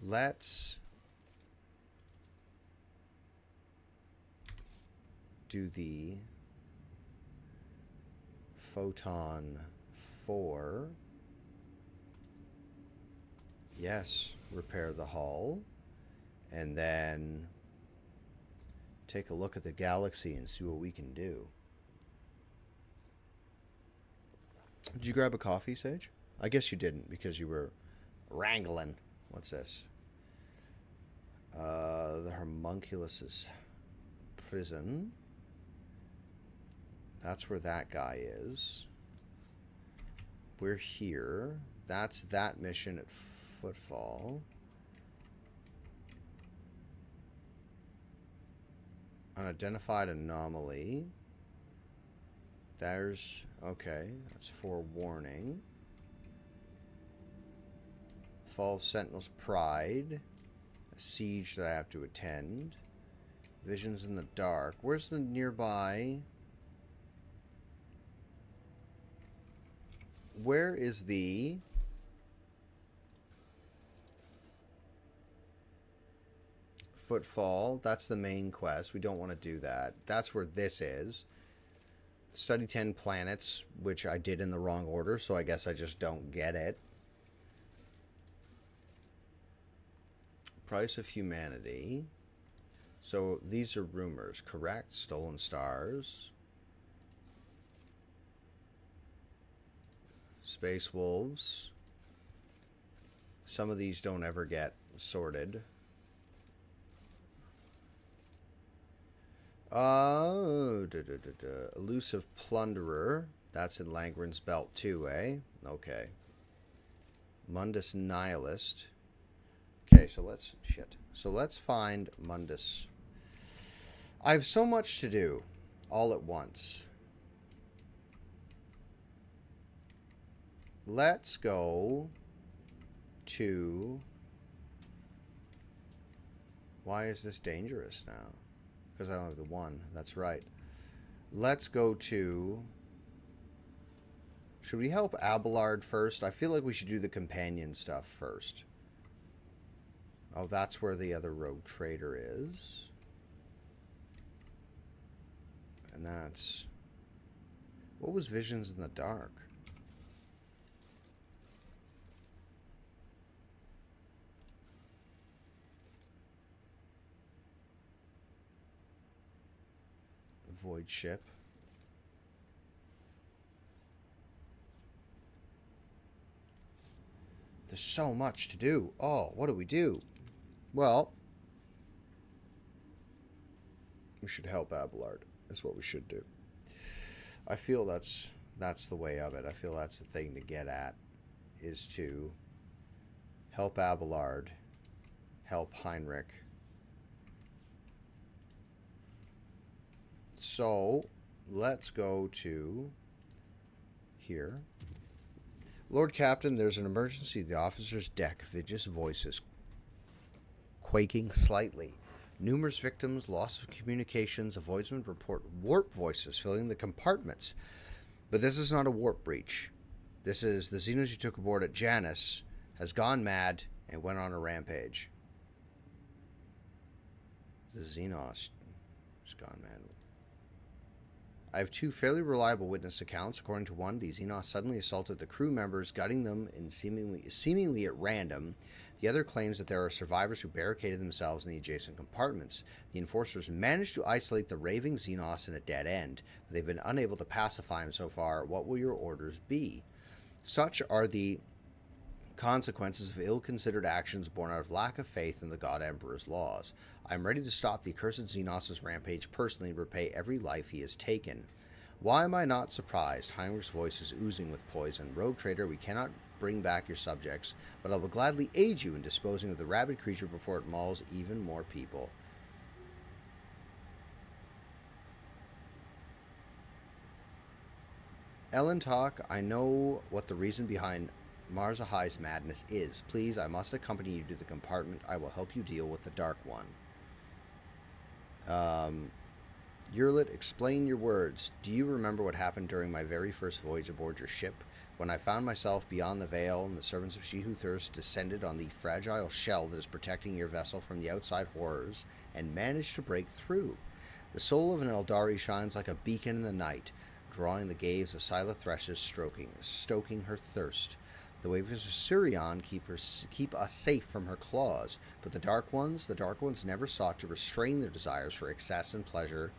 Let's do the photon 4. Yes, repair the hull. And then take a look at the galaxy and see what we can do. Did you grab a coffee, Sage? I guess you didn't because you were wrangling. What's this? The homunculus's prison. That's where that guy is. We're here. That's that mission at Footfall. Unidentified anomaly. There's... Okay, that's forewarning. Fall of Sentinel's Pride. A siege that I have to attend. Visions in the dark. Where's the nearby... Where is the... Footfall? That's the main quest. We don't want to do that. That's where this is. Study 10 planets, which I did in the wrong order, so I guess I just don't get it. Price of Humanity. So these are rumors, correct? Stolen Stars. Space wolves. Some of these don't ever get sorted. Elusive plunderer. That's in Langren's belt too, eh? Okay. Mundus nihilist. Okay, so let's find Mundus. I have so much to do all at once. Let's go to... Why is this dangerous now? Because I don't have the one. That's right. Let's go to... Should we help Abelard first? I feel like we should do the companion stuff first. Oh, that's where the other rogue trader is. And that's... What was Visions in the Dark? Void ship. There's so much to do. Oh, what do we do? Well, we should help Abelard. That's what we should do. I feel that's the way of it. I feel that's the thing to get at, is to help Abelard, help Heinrich. So, let's go to here. Lord Captain, there's an emergency at the officer's deck. Vigious voices quaking slightly. Numerous victims, loss of communications. Avoidsmen report warp voices filling the compartments. But this is not a warp breach. This is the xenos you took aboard at Janus has gone mad and went on a rampage. The xenos has gone mad. I have two fairly reliable witness accounts. According to one, the xenos suddenly assaulted the crew members, gutting them in seemingly at random. The other claims that there are survivors who barricaded themselves in the adjacent compartments. The enforcers managed to isolate the raving xenos in a dead end, but they've been unable to pacify him so far. What will your orders be? Such are the consequences of ill-considered actions born out of lack of faith in the God Emperor's laws. I am ready to stop the accursed Xenos' rampage personally and repay every life he has taken. Why am I not surprised? Heinrich's voice is oozing with poison. Rogue trader, we cannot bring back your subjects, but I will gladly aid you in disposing of the rabid creature before it mauls even more people. Ellen Talk, I know what the reason behind Marzahai's madness is. Please, I must accompany you to the compartment. I will help you deal with the Dark One. Yurlit, explain your words. Do you remember what happened during my very first voyage aboard your ship? When I found myself beyond the veil and the servants of She Who Thirsts descended on the fragile shell that is protecting your vessel from the outside horrors and managed to break through. The soul of an Eldari shines like a beacon in the night, drawing the gaze of Scylla Thresh's stoking her thirst. The waves of Sirion keep us safe from her claws, but the Dark Ones never sought to restrain their desires for excess and pleasure,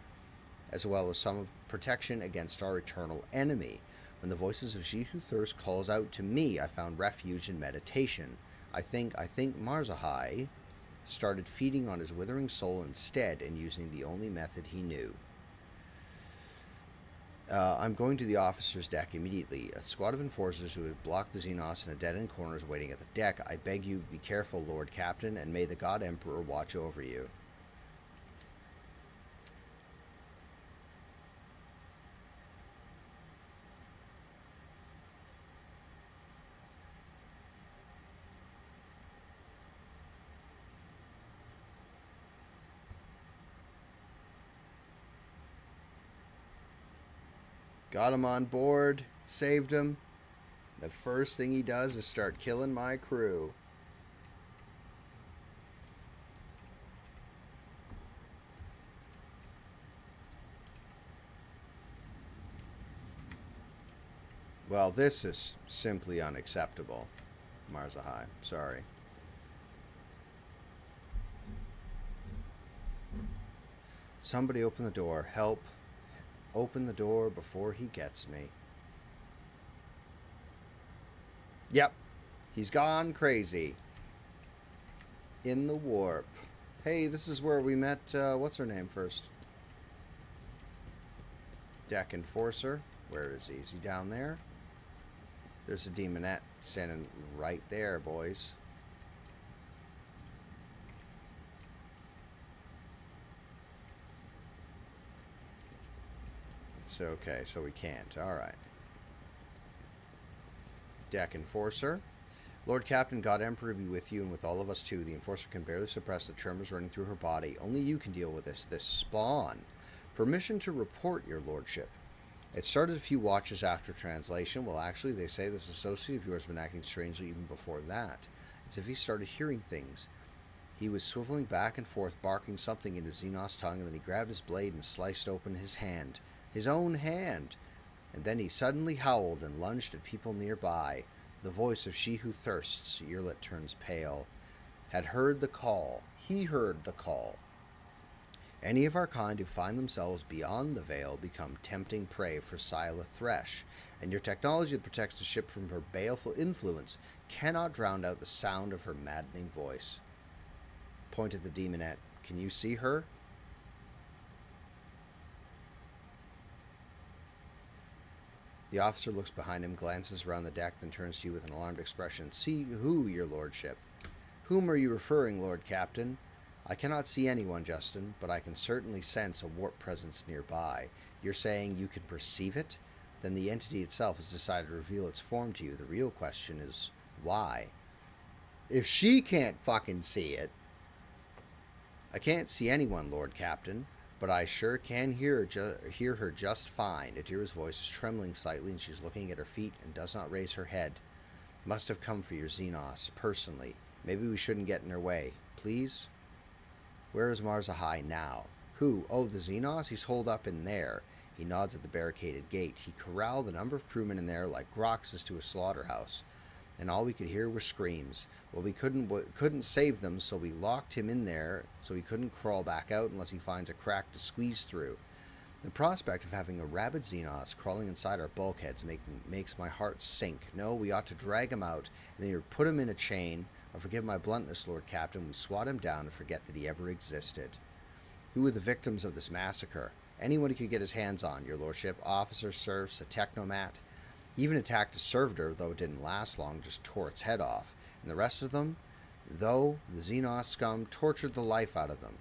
as well as some protection against our eternal enemy. When the voices of She Who Thirsts calls out to me, I found refuge in meditation. I think Marzahai started feeding on his withering soul instead and using the only method he knew. I'm going to the officer's deck immediately. A squad of enforcers who have blocked the Xenos in a dead-end corner is waiting at the deck. I beg you, be careful, Lord Captain, and may the God Emperor watch over you. Got him on board, saved him. The first thing he does is start killing my crew. Well, this is simply unacceptable, Marzahai. Sorry. Somebody open the door. Help. Open the door before he gets me. Yep. He's gone crazy. In the warp. Hey, this is where we met, what's her name first? Deck Enforcer. Where is he? Is he down there? There's a demonette standing right there, boys. It's okay, so we can't. Alright. Deck Enforcer. Lord Captain, God Emperor be with you and with all of us too. The Enforcer can barely suppress the tremors running through her body. Only you can deal with this spawn. Permission to report, your lordship. It started a few watches after translation. Well, actually, they say this associate of yours has been acting strangely even before that. It's as if he started hearing things. He was swiveling back and forth, barking something into Xenos' tongue, and then he grabbed his blade and sliced open his hand. His own hand. And then he suddenly howled and lunged at people nearby. The voice of she who thirsts, Earlet turns pale, had heard the call. He heard the call. Any of our kind who find themselves beyond the veil become tempting prey for Scylla Thresh, and your technology that protects the ship from her baleful influence cannot drown out the sound of her maddening voice. Point at the demonette. Can you see her? The officer looks behind him, glances around the deck, then turns to you with an alarmed expression. See who, your lordship? Whom are you referring, Lord Captain? I cannot see anyone, Justin, but I can certainly sense a warp presence nearby. You're saying you can perceive it? Then the entity itself has decided to reveal its form to you. The real question is, why? If she can't fucking see it... I can't see anyone, Lord Captain, but I sure can hear her just fine. Adira's voice is trembling slightly, and she's looking at her feet and does not raise her head. Must have come for your Xenos, personally. Maybe we shouldn't get in her way. Please? Where is Marzahai now? Who? Oh, the Xenos? He's holed up in there. He nods at the barricaded gate. He corralled a number of crewmen in there like Groxes to a slaughterhouse, and all we could hear were screams. Well, we couldn't save them, so we locked him in there so he couldn't crawl back out unless he finds a crack to squeeze through. The prospect of having a rabid Xenos crawling inside our bulkheads makes my heart sink. No, we ought to drag him out and then put him in a chain. Or forgive my bluntness, Lord Captain, we swat him down and forget that he ever existed. Who were the victims of this massacre? Anyone he could get his hands on, your lordship. Officers, serfs, a technomat. He even attacked a servitor, though it didn't last long, just tore its head off. And the rest of them, though the Xenos scum tortured the life out of them.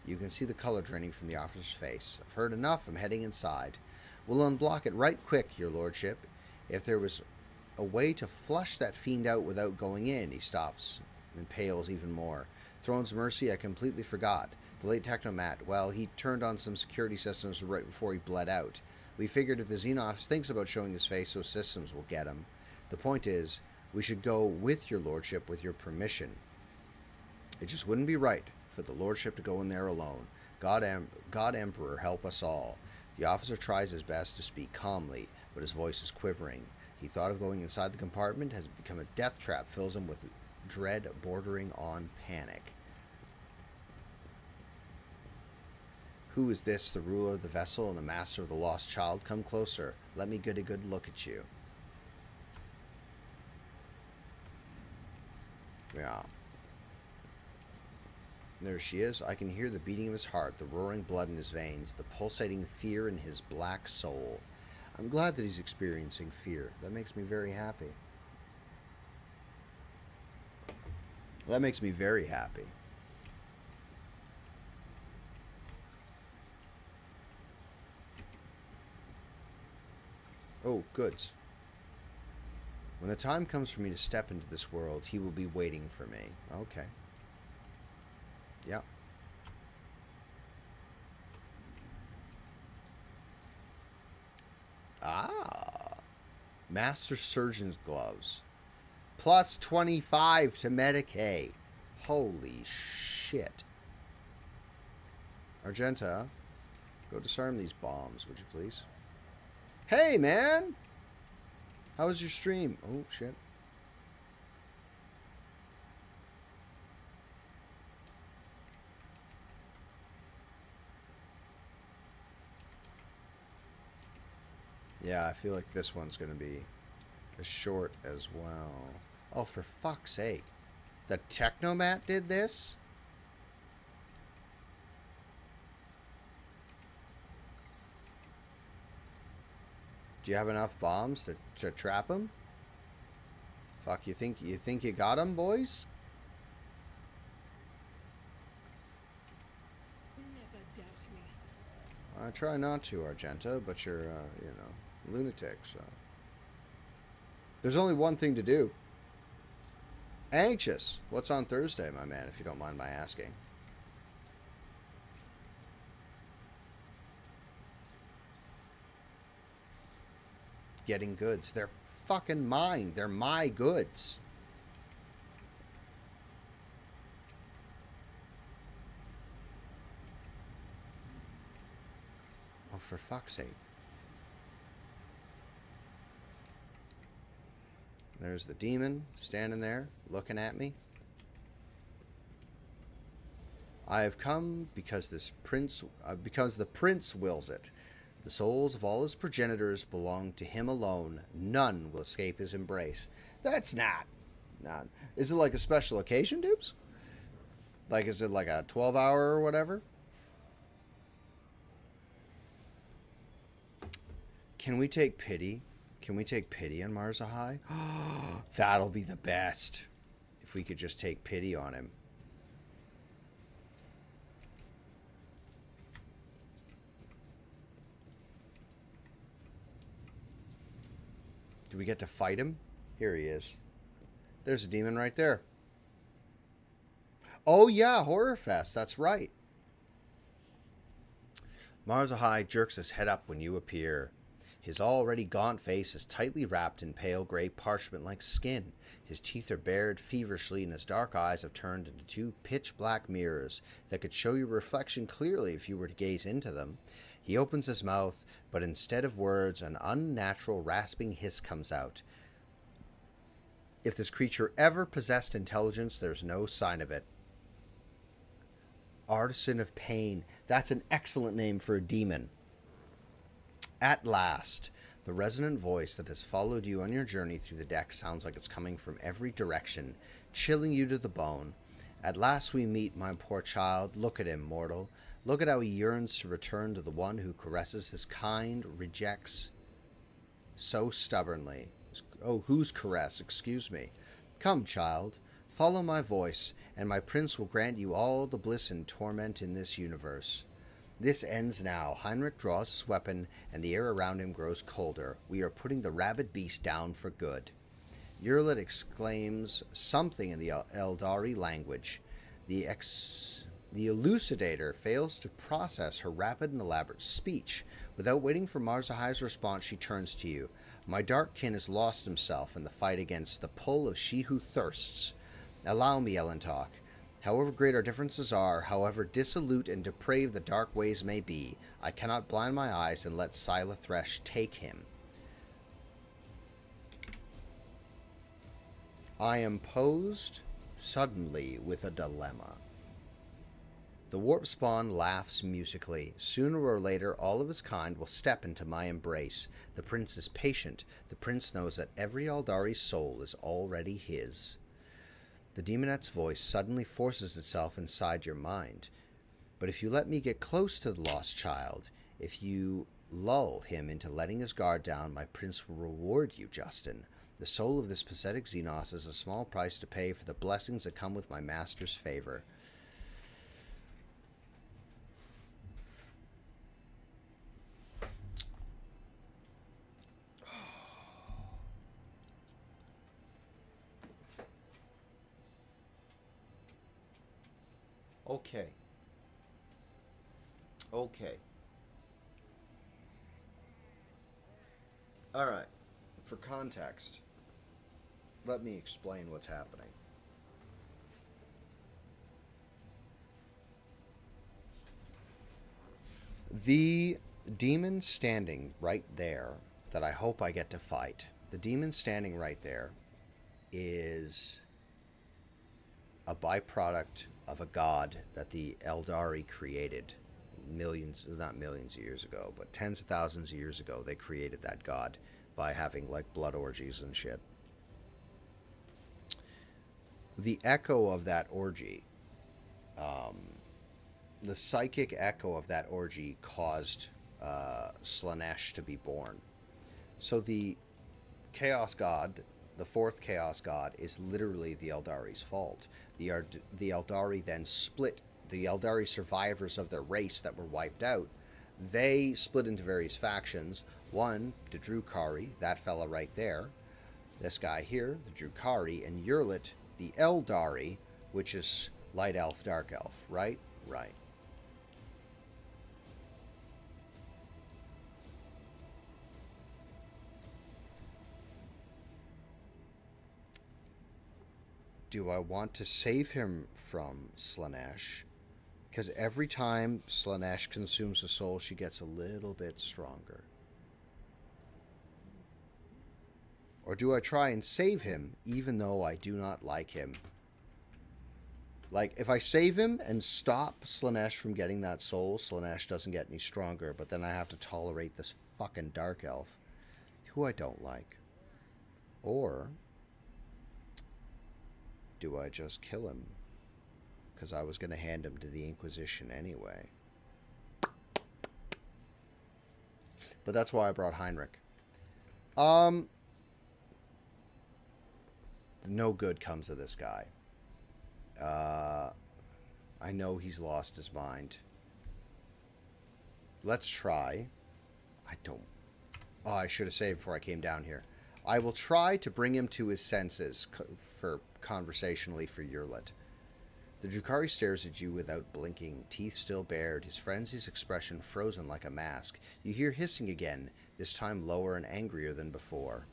You can see the color draining from the officer's face. I've heard enough. I'm heading inside. We'll unblock it right quick, your lordship. If there was a way to flush that fiend out without going in. He stops and pales even more. Throne's Mercy, I completely forgot. The late Technomat, well, he turned on some security systems right before he bled out. We figured if the Xenos thinks about showing his face, those systems will get him. The point is, we should go with your lordship with your permission. It just wouldn't be right for the lordship to go in there alone. God Emperor, help us all. The officer tries his best to speak calmly, but his voice is quivering. He thought of going inside the compartment, has become a death trap, fills him with dread bordering on panic. Who is this, the ruler of the vessel and the master of the lost child? Come closer. Let me get a good look at you. Yeah. There she is. I can hear the beating of his heart, the roaring blood in his veins, the pulsating fear in his black soul. I'm glad that he's experiencing fear. That makes me very happy. That makes me very happy. Oh, goods. When the time comes for me to step into this world, he will be waiting for me. Okay. Yep. Ah. Master Surgeon's gloves. Plus 25 to Medicaid. Holy shit. Argenta, go disarm these bombs, would you please? Hey, man! How was your stream? Oh, shit. Yeah, I feel like this one's going to be short as well. Oh, for fuck's sake. The Technomat did this? Do you have enough bombs to trap him? Fuck, you think you got him, boys? Never doubt me. I try not to, Argenta, but you're, you know, lunatic, so. There's only one thing to do. Anxious. What's on Thursday, my man, if you don't mind my asking? Getting goods. They're fucking mine. They're my goods. Oh, for fuck's sake. There's the demon standing there looking at me. I have come because the prince wills it. The souls of all his progenitors belong to him alone. None will escape his embrace. That's not. Is it like a special occasion, dudes? Like, is it like a 12-hour or whatever? Can we take pity? Can we take pity on Marzahai? That'll be the best. If we could just take pity on him. Do we get to fight him? Here he is. There's a demon right there. Oh yeah, Horror Fest. That's right. Marzahai jerks his head up when you appear. His already gaunt face is tightly wrapped in pale gray parchment-like skin. His teeth are bared feverishly, and his dark eyes have turned into two pitch-black mirrors that could show your reflection clearly if you were to gaze into them. He opens his mouth, but instead of words, an unnatural rasping hiss comes out. If this creature ever possessed intelligence, there's no sign of it. Artisan of Pain. That's an excellent name for a demon. At last, the resonant voice that has followed you on your journey through the deck sounds like it's coming from every direction, chilling you to the bone. At last we meet, my poor child. Look at him, mortal. Look at how he yearns to return to the one who caresses his kind, rejects so stubbornly. Oh, whose caress? Excuse me. Come, child. Follow my voice, and my prince will grant you all the bliss and torment in this universe. This ends now. Heinrich draws his weapon, and the air around him grows colder. We are putting the rabid beast down for good. Yurlit exclaims something in the Eldari language. The elucidator fails to process her rapid and elaborate speech. Without waiting for Marzahai's response, she turns to you. My dark kin has lost himself in the fight against the pull of she who thirsts. Allow me, Elentalk. However great our differences are, however dissolute and depraved the dark ways may be, I cannot blind my eyes and let Scylla Thresh take him. I am posed suddenly with a dilemma. The warp spawn laughs musically. Sooner or later, all of his kind will step into my embrace. The prince is patient. The prince knows that every Eldari soul is already his. The demonette's voice suddenly forces itself inside your mind. But if you let me get close to the lost child, if you lull him into letting his guard down, my prince will reward you, Justin. The soul of this pathetic xenos is a small price to pay for the blessings that come with my master's favor. Okay. All right. For context, let me explain what's happening. The demon standing right there that I hope I get to fight, the demon standing right there is a byproduct of a god that the Eldari created not millions of years ago, but tens of thousands of years ago. They created that god by having like blood orgies and shit. The echo of that orgy, the psychic echo of that orgy caused Slaanesh to be born. So the Chaos God, the fourth Chaos God, is literally the Eldari's fault. The Eldari then split. The Eldari survivors of their race that were wiped out, they split into various factions. One, the Drukari, that fella right there. This guy here, the Drukari, and Yurlit, the Eldari, which is Light Elf, Dark Elf, right? Right. Do I want to save him from Slaanesh? Because every time Slaanesh consumes a soul, she gets a little bit stronger. Or do I try and save him, even though I do not like him? Like, if I save him and stop Slaanesh from getting that soul, Slaanesh doesn't get any stronger, but then I have to tolerate this fucking Dark Elf, who I don't like. Or do I just kill him? Because I was going to hand him to the Inquisition anyway. But that's why I brought Heinrich. No good comes of this guy. I know he's lost his mind. Let's try. I don't... Oh, I should have saved before I came down here. I will try to bring him to his senses conversationally for Yurlit. The Drukari stares at you without blinking, teeth still bared, his frenzy's expression frozen like a mask. You hear hissing again, this time lower and angrier than before.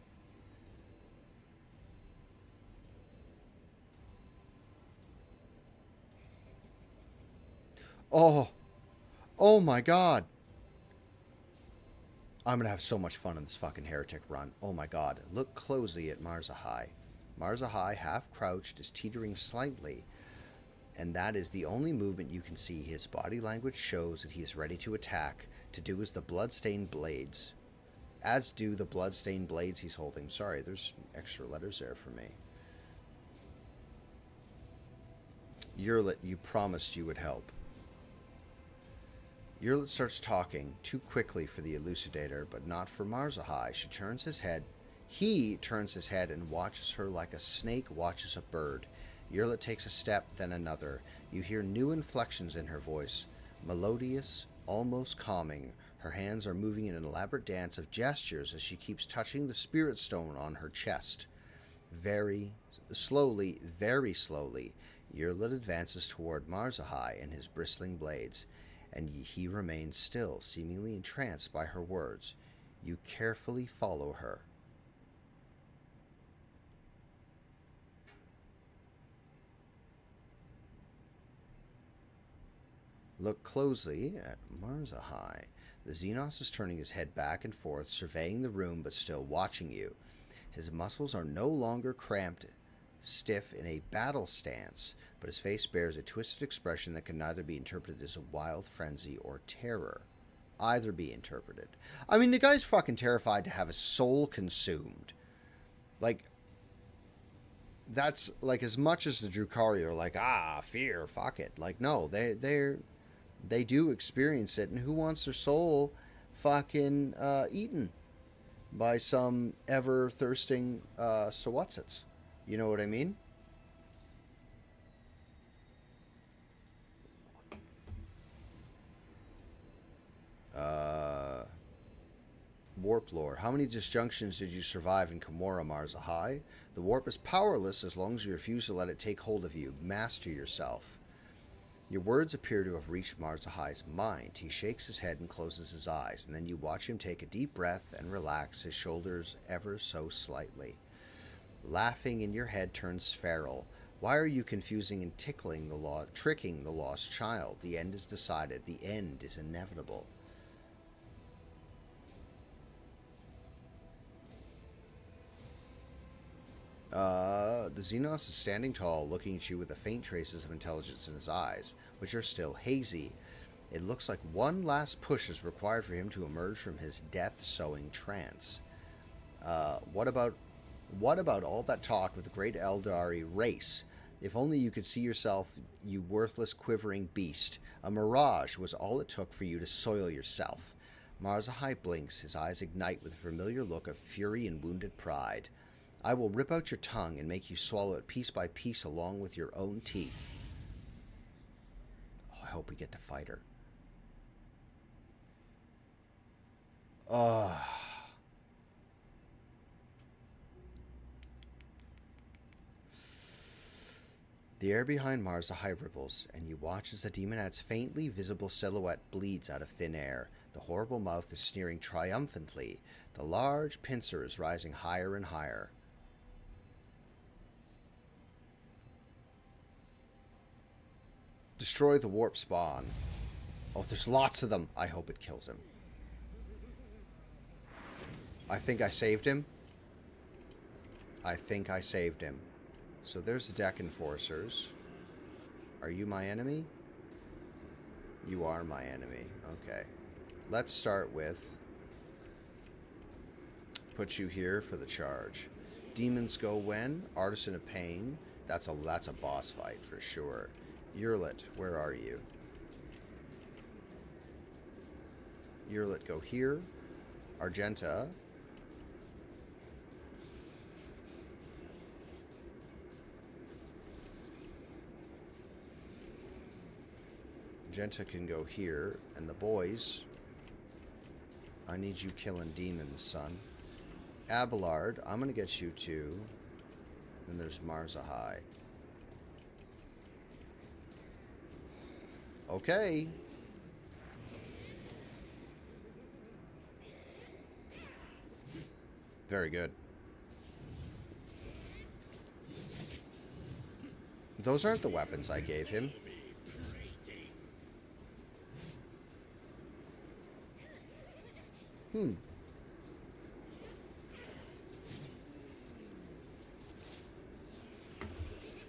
Oh! Oh my god! I'm gonna have so much fun in this fucking heretic run. Oh my god. Look closely at Marzahai. Marzahai, half crouched, is teetering slightly, and that is the only movement you can see. His body language shows that he is ready to attack, to do as the bloodstained blades. As do the bloodstained blades he's holding. Sorry, there's extra letters there for me. Yurlit, you promised you would help. Yurlit starts talking, too quickly for the elucidator, but not for Marzahai. He turns his head and watches her like a snake watches a bird. Yurlit takes a step, then another. You hear new inflections in her voice, melodious, almost calming. Her hands are moving in an elaborate dance of gestures as she keeps touching the spirit stone on her chest. Very slowly, Yurlit advances toward Marzahai and his bristling blades, and he remains still, seemingly entranced by her words. You carefully follow her. Look closely at Marzahai. The xenos is turning his head back and forth, surveying the room but still watching you. His muscles are no longer cramped, stiff in a battle stance, but his face bears a twisted expression that can neither be interpreted as a wild frenzy or terror. Either be interpreted. I mean, the guy's fucking terrified to have his soul consumed. Like, that's, like, as much as the Drukari are like, fear, fuck it. Like, no, they do experience it, and who wants their soul fucking eaten by some ever-thirsting Sawatsits? You know what I mean? Warp lore. How many disjunctions did you survive in Komorra, Marzahai? The warp is powerless as long as you refuse to let it take hold of you. Master yourself. Your words appear to have reached Marzahai's mind. He shakes his head and closes his eyes, and then you watch him take a deep breath and relax his shoulders ever so slightly. Laughing in your head turns feral. Why are you confusing and tricking the lost child? The end is decided. The end is inevitable. The Xenos is standing tall, looking at you with the faint traces of intelligence in his eyes, which are still hazy. It looks like one last push is required for him to emerge from his death-sowing trance. What about all that talk of the great Eldari race? If only you could see yourself, you worthless, quivering beast. A mirage was all it took for you to soil yourself. Marzahai blinks, his eyes ignite with a familiar look of fury and wounded pride. I will rip out your tongue and make you swallow it piece by piece along with your own teeth. Oh, I hope we get to fight her. Oh. The air behind Marzahai ripples, and you watch as the demonette's faintly visible silhouette bleeds out of thin air. The horrible mouth is sneering triumphantly. The large pincer is rising higher and higher. Destroy the warp spawn. Oh, there's lots of them. I hope it kills him. I think I saved him. I think I saved him. So there's the deck enforcers. Are you my enemy? You are my enemy. Okay. Let's start with... put you here for the charge. Demons go when? Artisan of Pain. That's a boss fight for sure. Urlet, where are you? Urlet, go here. Argenta. Argenta can go here. And the boys, I need you killing demons, son. Abelard, I'm going to get you to... and there's Marzahai. Okay. Very good. Those aren't the weapons I gave him.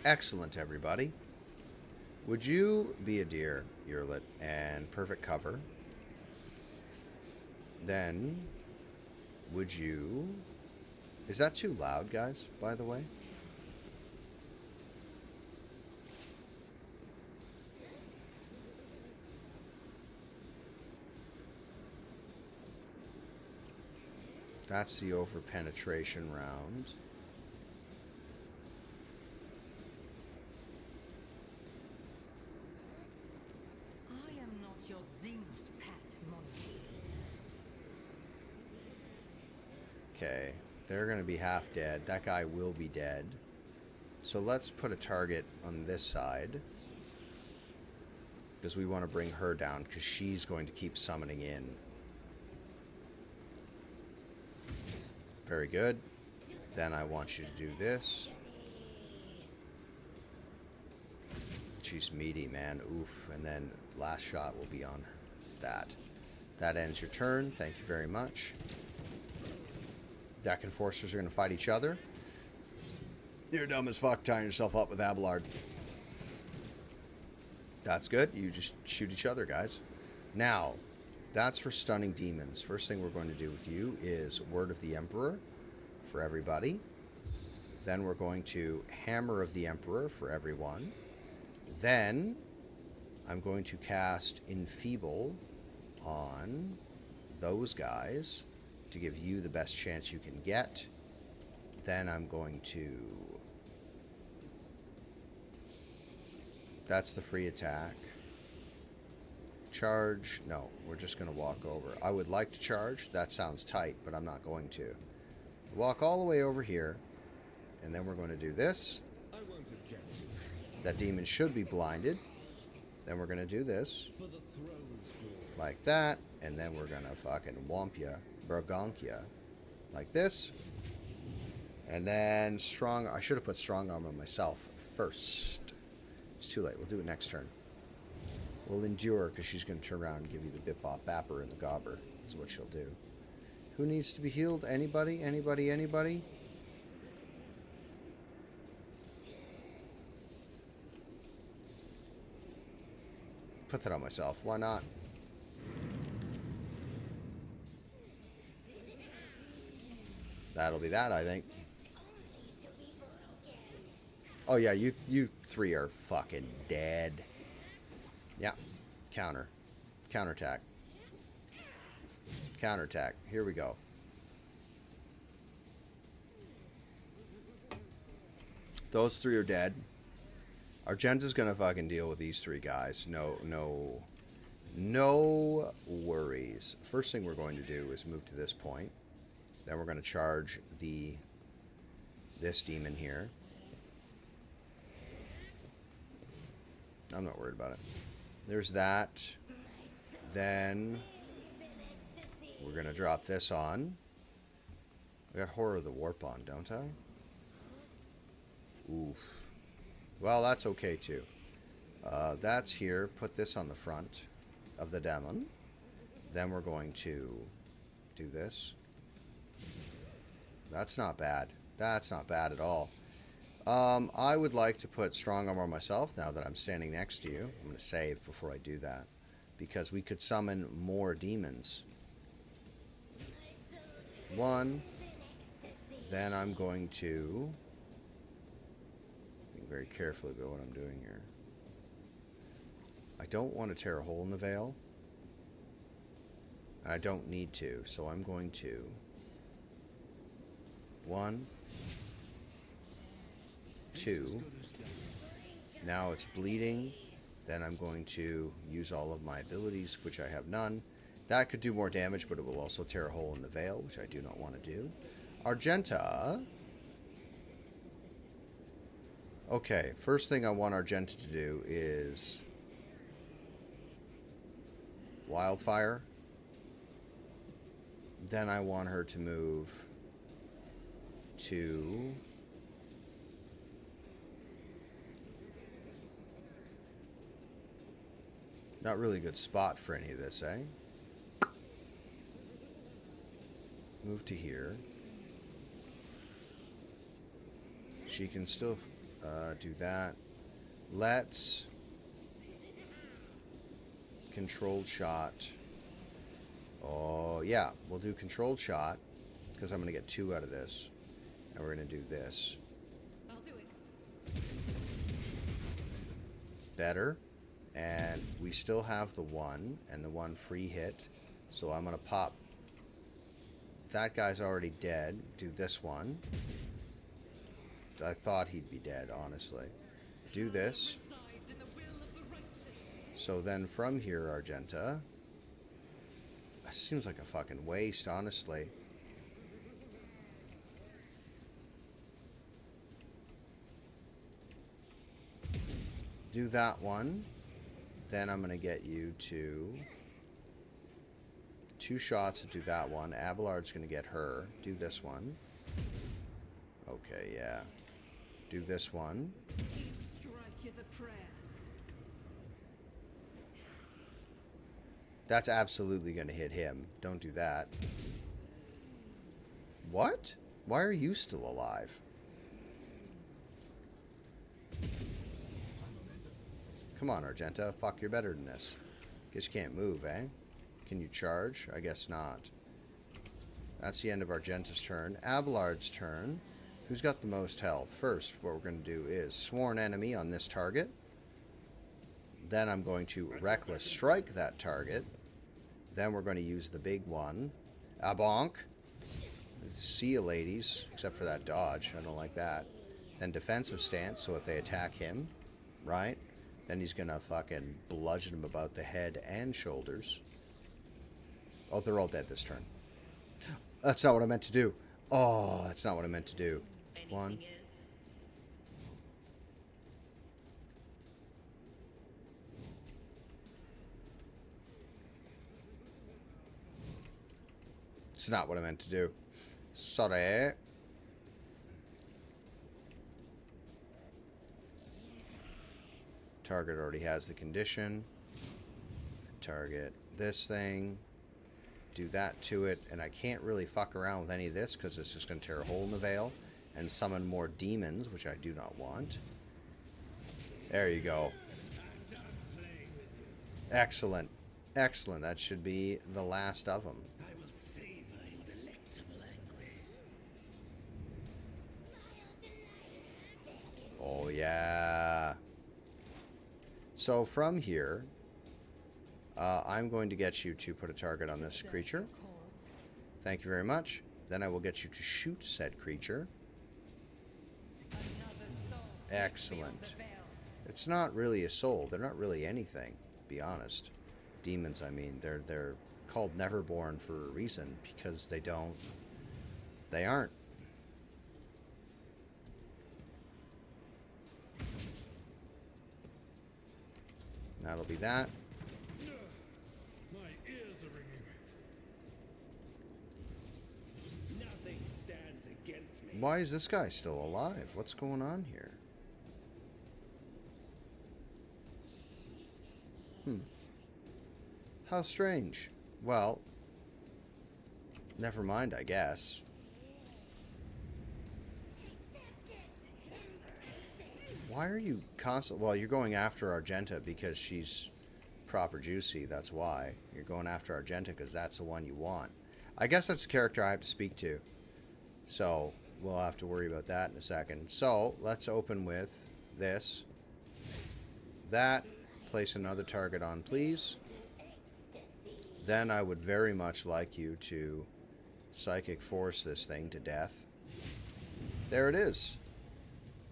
Excellent, everybody. Would you be a deer, Urlet, and perfect cover? Then, would you... Is that too loud, guys, by the way? That's the over-penetration round. Okay, they're going to be half dead. That guy will be dead. So let's put a target on this side. Because we want to bring her down, because she's going to keep summoning in. Very good. Then I want you to do this. She's meaty, man. Oof. And then last shot will be on that. That ends your turn. Thank you very much. Deck enforcers are going to fight each other. You're dumb as fuck tying yourself up with Abelard. That's good. You just shoot each other, guys. Now, that's for stunning demons. First thing we're going to do with you is Word of the Emperor for everybody. Then we're going to Hammer of the Emperor for everyone. Then I'm going to cast Enfeeble on those guys to give you the best chance you can get. Then I'm going to... That's the free attack. Charge. No, we're just going to walk over. I would like to charge. That sounds tight, but I'm not going to. Walk all the way over here, and then we're going to do this. That demon should be blinded. Then we're going to do this. Like that, and then we're going to fucking womp ya. Bergonkia. Like this. And then strong... I should have put strong arm on myself first. It's too late. We'll do it next turn. We'll endure, because she's going to turn around and give you the bip-bop bapper and the gobber. Is what she'll do. Who needs to be healed? Anybody? Anybody? Anybody? Put that on myself. Why not? That'll be that, I think. Oh yeah, you three are fucking dead. Yeah. Counter. Counterattack. Counterattack. Here we go. Those three are dead. Argenta's gonna fucking deal with these three guys. No worries. First thing we're going to do is move to this point. Then we're gonna charge this demon here. I'm not worried about it. There's that. Then we're gonna drop this on. I got Horror of the Warp on, don't I? Oof. Well, that's okay too. That's here. Put this on the front of the demon. Then we're going to do this. That's not bad. That's not bad at all. I would like to put strong armor on myself now that I'm standing next to you. I'm going to save before I do that, because we could summon more demons. One. Then I'm going to be very careful about what I'm doing here. I don't want to tear a hole in the veil. I don't need to, so I'm going to 1, 2. Now it's bleeding. Then I'm going to use all of my abilities, which I have none. That could do more damage, but it will also tear a hole in the veil, which I do not want to do. Argenta. Okay, first thing I want Argenta to do is Wildfire. Then I want her to move to not really a good spot for any of this, eh? Move to here. She can still do that. Let's controlled shot. Oh, yeah. We'll do controlled shot because I'm going to get 2 out of this. And we're going to do this. I'll do it. Better. And we still have the 1 and the 1 free hit. So I'm going to pop. That guy's already dead. Do this one. I thought he'd be dead, honestly. Do this. So then from here, Argenta. That seems like a fucking waste, honestly. Do that one. Then I'm going to get you to 2 shots to do that one. Abelard's going to get her. Do this one. Okay, yeah. Do this one. That's absolutely going to hit him. Don't do that. What? Why are you still alive? Come on, Argenta. Fuck, you're better than this. Guess you can't move, eh? Can you charge? I guess not. That's the end of Argenta's turn. Abelard's turn. Who's got the most health? First, what we're going to do is Sworn Enemy on this target. Then I'm going to Reckless Strike that target. Then we're going to use the big one. A bonk. See you, ladies. Except for that dodge. I don't like that. Then Defensive Stance, so if they attack him, right? Then he's going to fucking bludgeon him about the head and shoulders. Oh, they're all dead this turn. That's not what I meant to do. Oh, that's not what I meant to do. 1. It's not what I meant to do. Sorry. Target already has the condition. Target this thing. Do that to it. And I can't really fuck around with any of this because it's just going to tear a hole in the veil and summon more demons, which I do not want. There you go. Excellent. Excellent. That should be the last of them. Yeah. So from here, I'm going to get you to put a target on this creature. Thank you very much. Then I will get you to shoot said creature. Excellent. It's not really a soul. They're not really anything, to be honest. Demons, I mean. They're called Neverborn for a reason, because they aren't. That'll be that. My ears are ringing. Nothing stands against me. Why is this guy still alive? What's going on here? How strange. Well, never mind, I guess. Why are you constantly... Well, you're going after Argenta because she's proper juicy. That's why. You're going after Argenta because that's the one you want. I guess that's the character I have to speak to. So, we'll have to worry about that in a second. So, let's open with this. That. Place another target on, please. Then I would very much like you to Psychic Force this thing to death. There it is.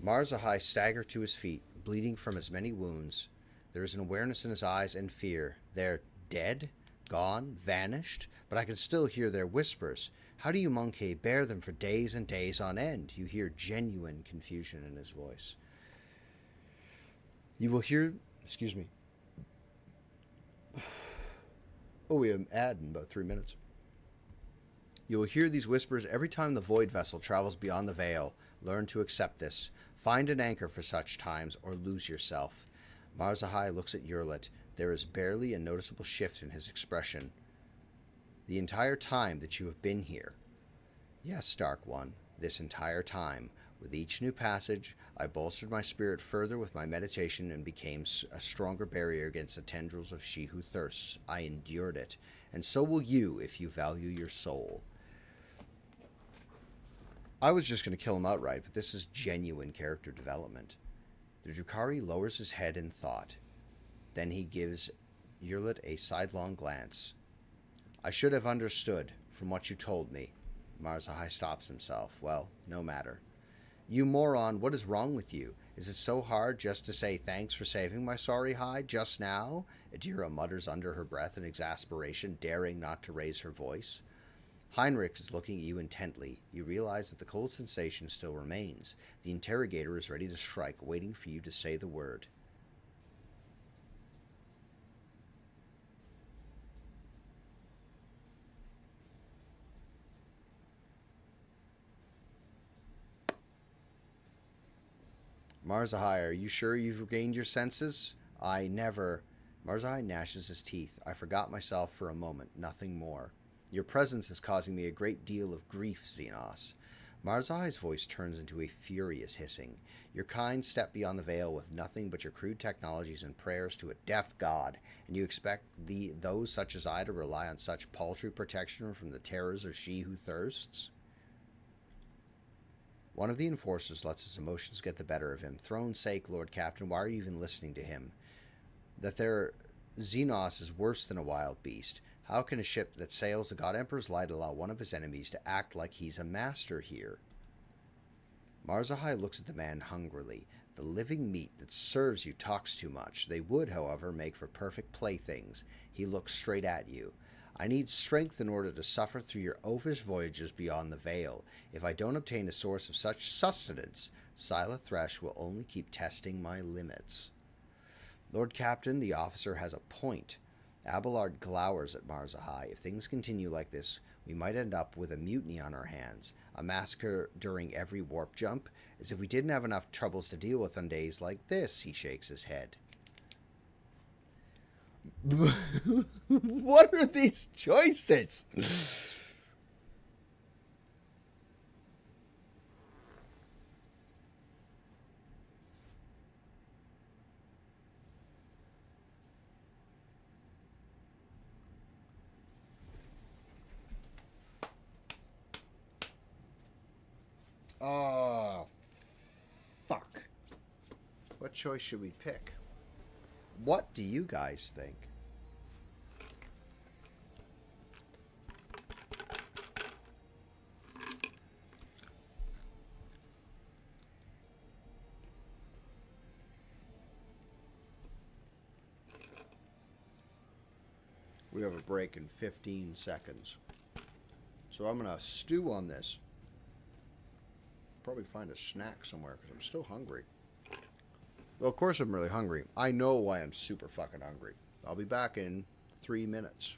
Marzahai staggered to his feet, bleeding from his many wounds. There is an awareness in his eyes and fear. They're dead, gone, vanished, but I can still hear their whispers. How do you, Monkey, bear them for days and days on end? You hear genuine confusion in his voice. You will hear... Excuse me. Oh, we have an ad in about 3 minutes. You will hear these whispers every time the Void Vessel travels beyond the veil. Learn to accept this. Find an anchor for such times, or lose yourself. Marzahai looks at Yurlit. There is barely a noticeable shift in his expression. The entire time that you have been here. Yes, Dark One, this entire time. With each new passage, I bolstered my spirit further with my meditation and became a stronger barrier against the tendrils of she who thirsts. I endured it, and so will you if you value your soul. I was just going to kill him outright, but this is genuine character development. The Drukhari lowers his head in thought. Then he gives Yurlit a sidelong glance. I should have understood from what you told me. Marzahai stops himself. Well, no matter. You moron, what is wrong with you? Is it so hard just to say thanks for saving my sorry hide just now? Adira mutters under her breath in exasperation, daring not to raise her voice. Heinrich is looking at you intently. You realize that the cold sensation still remains. The interrogator is ready to strike, waiting for you to say the word. Marzahai, are you sure you've regained your senses? I never... Marzahai gnashes his teeth. I forgot myself for a moment, nothing more. Your presence is causing me a great deal of grief, Xenos. Marzahai's voice turns into a furious hissing. Your kind step beyond the veil with nothing but your crude technologies and prayers to a deaf god, and you expect those such as I to rely on such paltry protection from the terrors of she who thirsts? One of the enforcers lets his emotions get the better of him. Throne's sake, Lord Captain, why are you even listening to him? That their Xenos is worse than a wild beast. How can a ship that sails the God Emperor's light allow one of his enemies to act like he's a master here? Marzahai looks at the man hungrily. The living meat that serves you talks too much. They would, however, make for perfect playthings. He looks straight at you. I need strength in order to suffer through your oafish voyages beyond the veil. If I don't obtain a source of such sustenance, Scylla Thresh will only keep testing my limits. Lord Captain, the officer has a point. Abelard glowers at Marzahai. If things continue like this, we might end up with a mutiny on our hands. A massacre during every warp jump. As if we didn't have enough troubles to deal with on days like this, he shakes his head. What are these choices? Oh, fuck. What choice should we pick? What do you guys think? We have a break in 15 seconds. So I'm going to stew on this. Probably find a snack somewhere because I'm still hungry. Well, of course I'm really hungry. I know why I'm super fucking hungry. I'll be back in 3 minutes.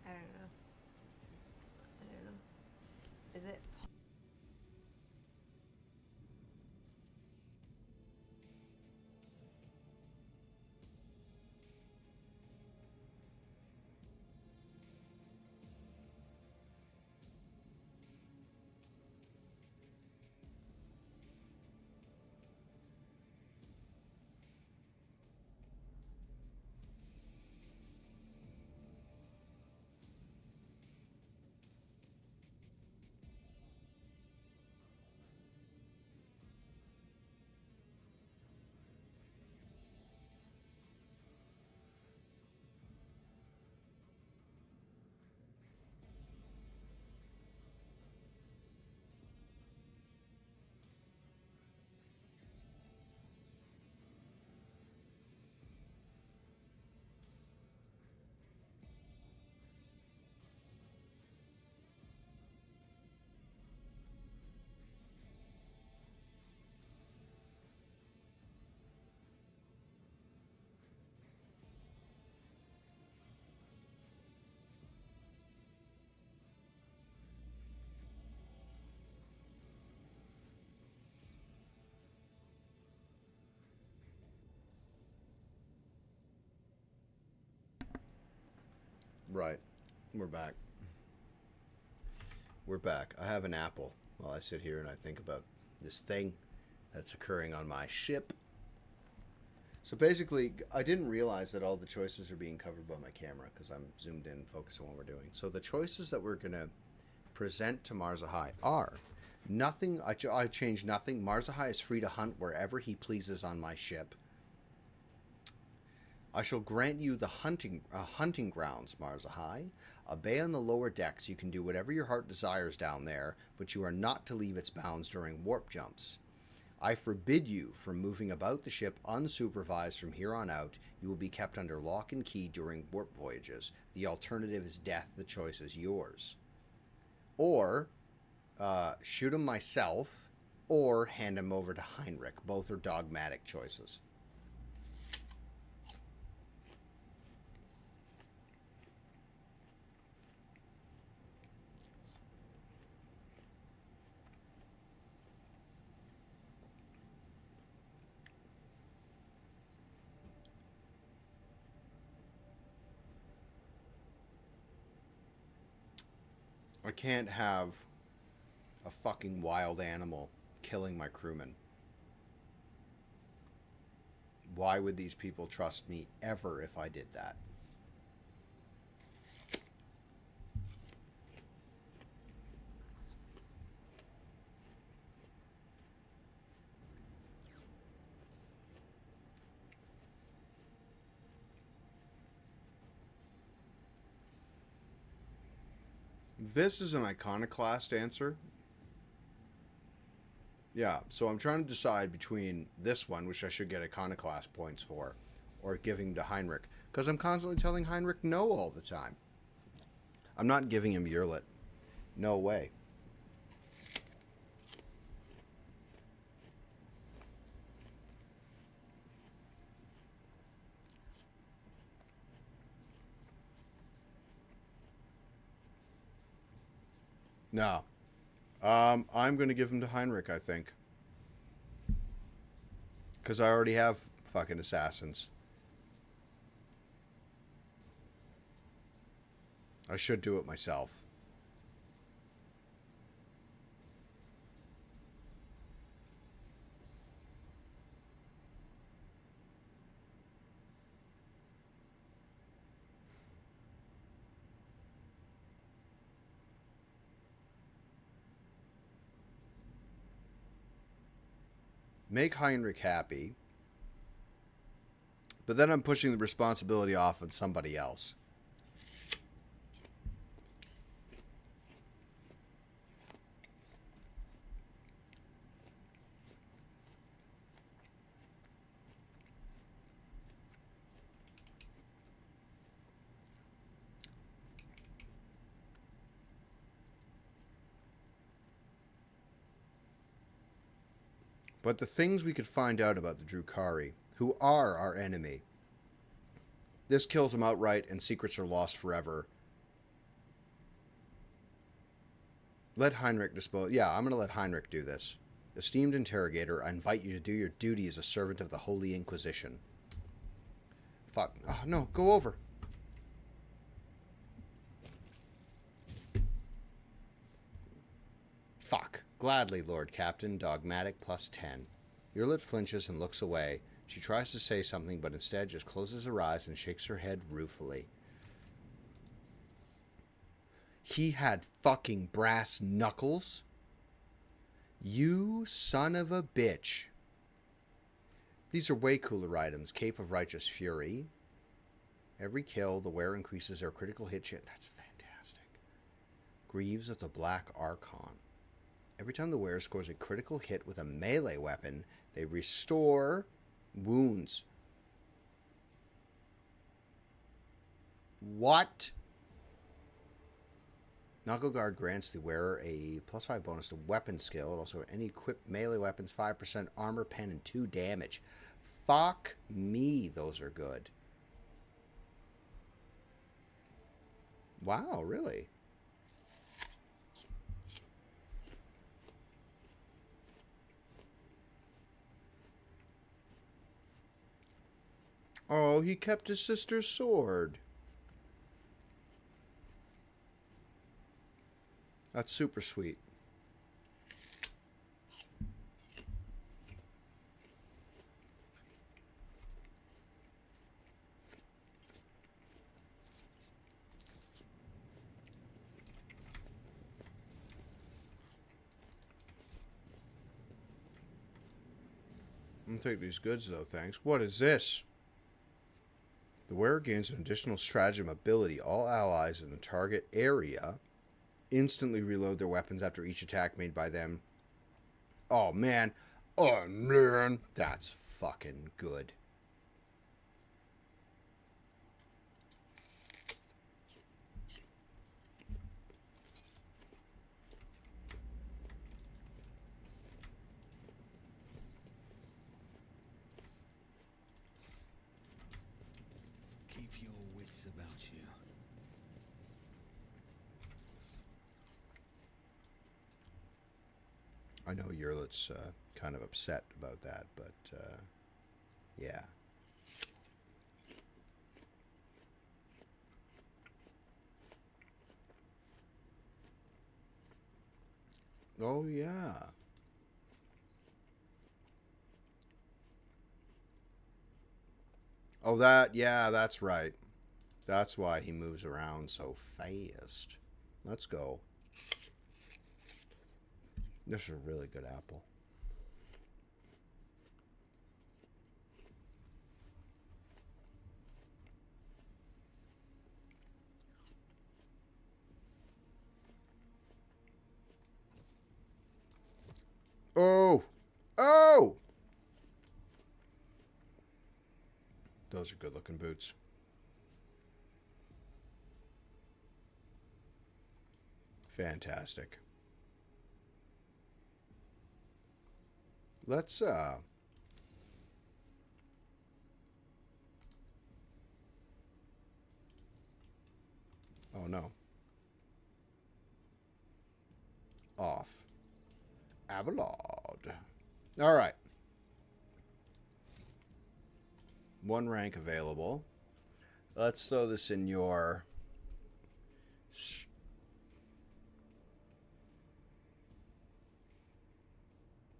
I don't know. Is it? Right. We're back. We're back. I have an apple while I sit here and I think about this thing that's occurring on my ship. So basically, I didn't realize that all the choices are being covered by my camera because I'm zoomed in, focused on what we're doing. So the choices that we're going to present to Marzahai are nothing. I changed nothing. Marzahai is free to hunt wherever he pleases on my ship. I shall grant you the hunting grounds, Marzahai. A bay on the lower decks, you can do whatever your heart desires down there, but you are not to leave its bounds during warp jumps. I forbid you from moving about the ship unsupervised from here on out. You will be kept under lock and key during warp voyages. The alternative is death. The choice is yours. Or shoot him myself, or hand him over to Heinrich. Both are dogmatic choices. I can't have a fucking wild animal killing my crewmen. Why would these people trust me ever if I did that? This is an iconoclast answer. Yeah, so I'm trying to decide between this one, which I should get iconoclast points for, or giving to Heinrich, because I'm constantly telling Heinrich no all the time. I'm not giving him Yearlet. No way. No. I'm going to give him to Heinrich, I think. Because I already have fucking assassins. I should do it myself. Make Heinrich happy. But then I'm pushing the responsibility off on somebody else. But the things we could find out about the Drukhari, who are our enemy, this kills them outright and secrets are lost forever. Let Heinrich dispose. Yeah, I'm going to let Heinrich do this. Esteemed interrogator, I invite you to do your duty as a servant of the Holy Inquisition. Fuck. Oh, no, go over. Fuck. Gladly, Lord Captain. Dogmatic plus 10. Yearlet flinches and looks away. She tries to say something, but instead just closes her eyes and shakes her head ruefully. He had fucking brass knuckles? You son of a bitch. These are way cooler items. Cape of Righteous Fury. Every kill, the wearer increases their critical hit chance. That's fantastic. Greaves of the Black Archon. Every time the wearer scores a critical hit with a melee weapon, they restore wounds. What? Knuckle Guard grants the wearer a +5 bonus to weapon skill. Also, any equipped melee weapons, 5% armor, pen, and 2 damage. Fuck me, those are good. Wow, really? Oh, he kept his sister's sword. That's super sweet. I'm gonna take these goods though, thanks. What is this? The wearer gains an additional stratagem ability. All allies in the target area instantly reload their weapons after each attack made by them. Oh man, Oh, man. That's fucking good. Keep your wits about you. I know Yurlet's kind of upset about that, but yeah. Oh, yeah. Oh, yeah, that's right. That's why he moves around so fast. Let's go. This is a really good apple. Oh! Oh! Those are good looking boots. Fantastic. Let's oh no. Off. Abelard. All right. One rank available. Let's throw this in your...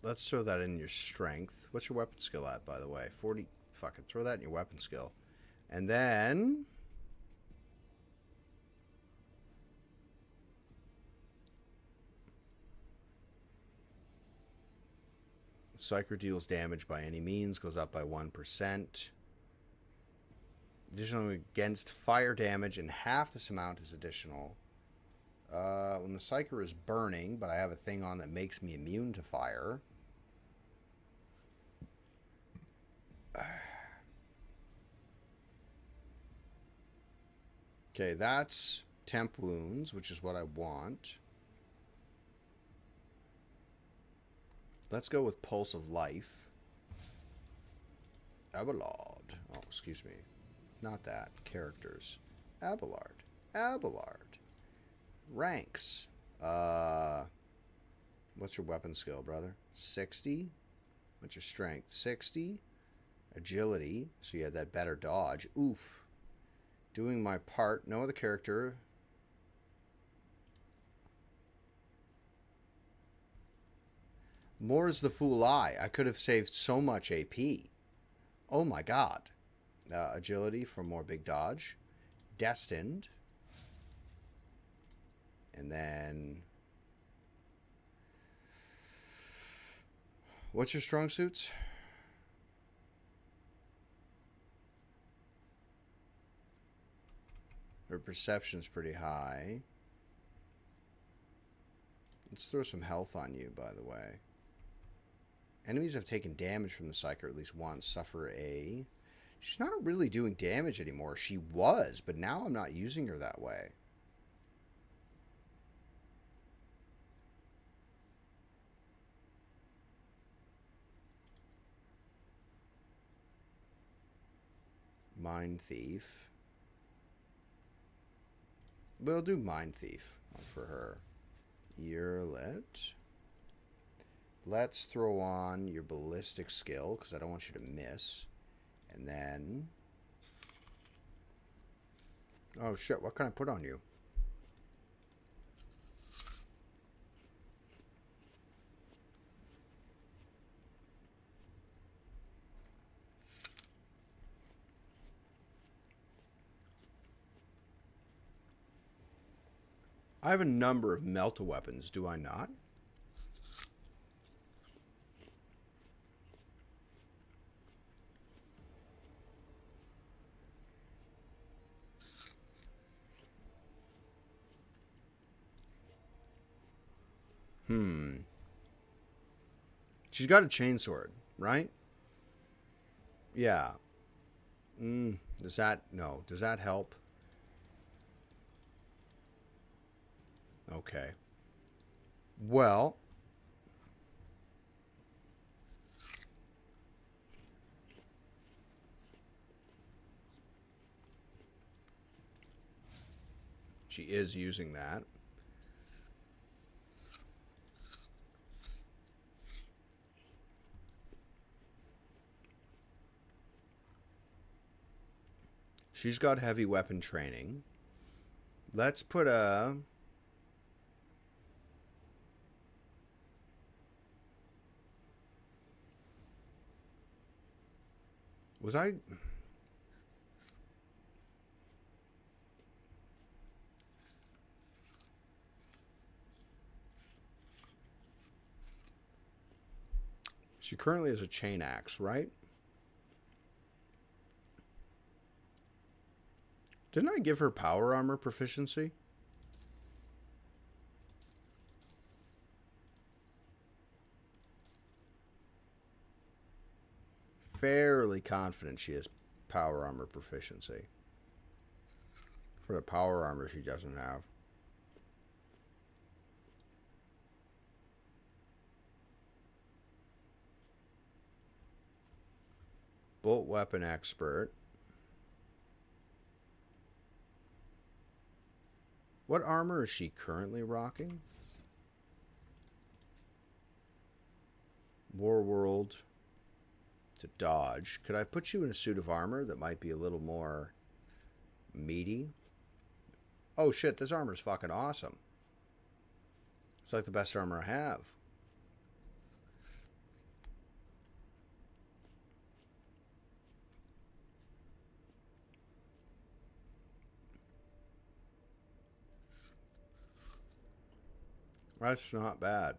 Let's throw that in your strength. What's your weapon skill at, by the way? 40. Fucking throw that in your weapon skill. And then... Psyker deals damage by any means. Goes up by 1%. Additionally, against fire damage, and half this amount is additional. When the Psyker is burning, but I have a thing on that makes me immune to fire. Okay, that's temp wounds, which is what I want. Let's go with Pulse of Life. Abelard. Oh, excuse me. Not that. Characters. Abelard. Abelard. Ranks. What's your weapon skill, brother? 60. What's your strength? 60. Agility. So you had that better dodge. Oof. Doing my part. No other character. More is the fool I could have saved so much AP. Oh my god. Agility for more big dodge. Destined. And then... What's your strong suits? Her perception's pretty high. Let's throw some health on you, by the way. Enemies have taken damage from the Psyker at least once. Suffer a... She's not really doing damage anymore. She was, but now I'm not using her that way. Mind Thief. We'll do Mind Thief for her. Earlet. Let's throw on your ballistic skill, because I don't want you to miss. And then... Oh shit, what can I put on you? I have a number of melt-a-weapons, do I not? She's got a chainsword, right? Yeah. Does that... No. Does that help? Okay. Well... She is using that. She's got heavy weapon training. Let's put a... Was I... She currently has a chain axe, right? Didn't I give her power armor proficiency? Fairly confident she has power armor proficiency. For the power armor she doesn't have. Bolt weapon expert. What armor is she currently rocking? Warworld to dodge. Could I put you in a suit of armor that might be a little more meaty? Oh shit, this armor's fucking awesome. It's like the best armor I have. That's not bad.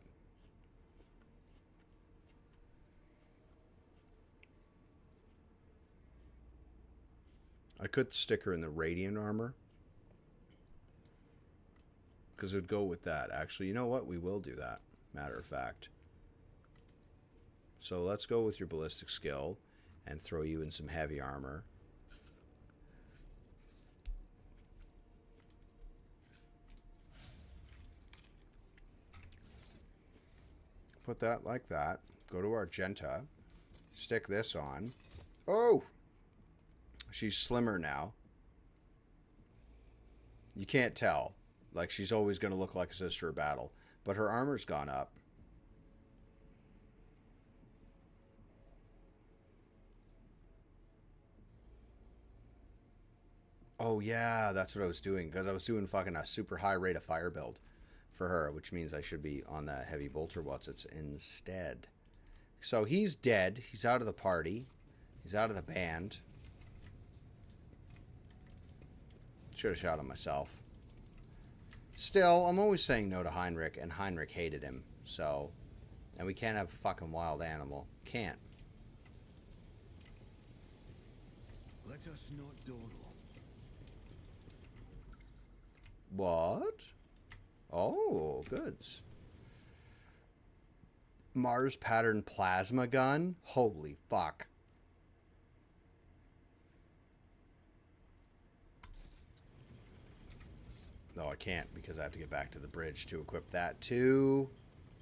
I could stick her in the radiant armor. Because it would go with that. Actually, you know what? We will do that. Matter of fact. So let's go with your ballistic skill and throw you in some heavy armor. Put that like that. Go to Argenta. Stick this on. Oh! She's slimmer now. You can't tell. Like, she's always going to look like a Sister of Battle. But her armor's gone up. Oh, yeah, that's what I was doing. Because I was doing fucking a super high rate of fire build for her, which means I should be on that heavy bolter whatsits instead. So he's dead. He's out of the party. He's out of the band. Should have shot him myself. Still, I'm always saying no to Heinrich, and Heinrich hated him. So, and we can't have a fucking wild animal. Can't. Let us not dawdle. What? Oh, goods. Mars pattern plasma gun? Holy fuck. No, I can't because I have to get back to the bridge to equip that to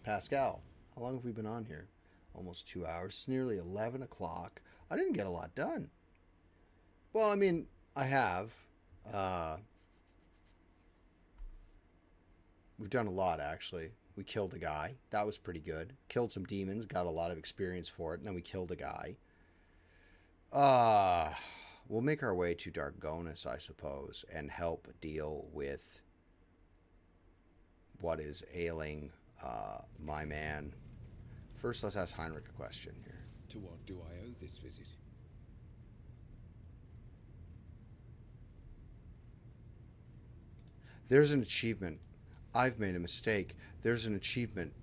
Pascal. How long have we been on here? Almost 2 hours. It's nearly 11 o'clock. I didn't get a lot done. Well, I mean, I have. We've done a lot, actually. We killed a guy. That was pretty good. Killed some demons. Got a lot of experience for it. And then we killed a guy. We'll make our way to Dargonus, I suppose, and help deal with what is ailing my man. First, let's ask Heinrich a question here. To what do I owe this visit? There's an achievement. I've made a mistake. There's an achievement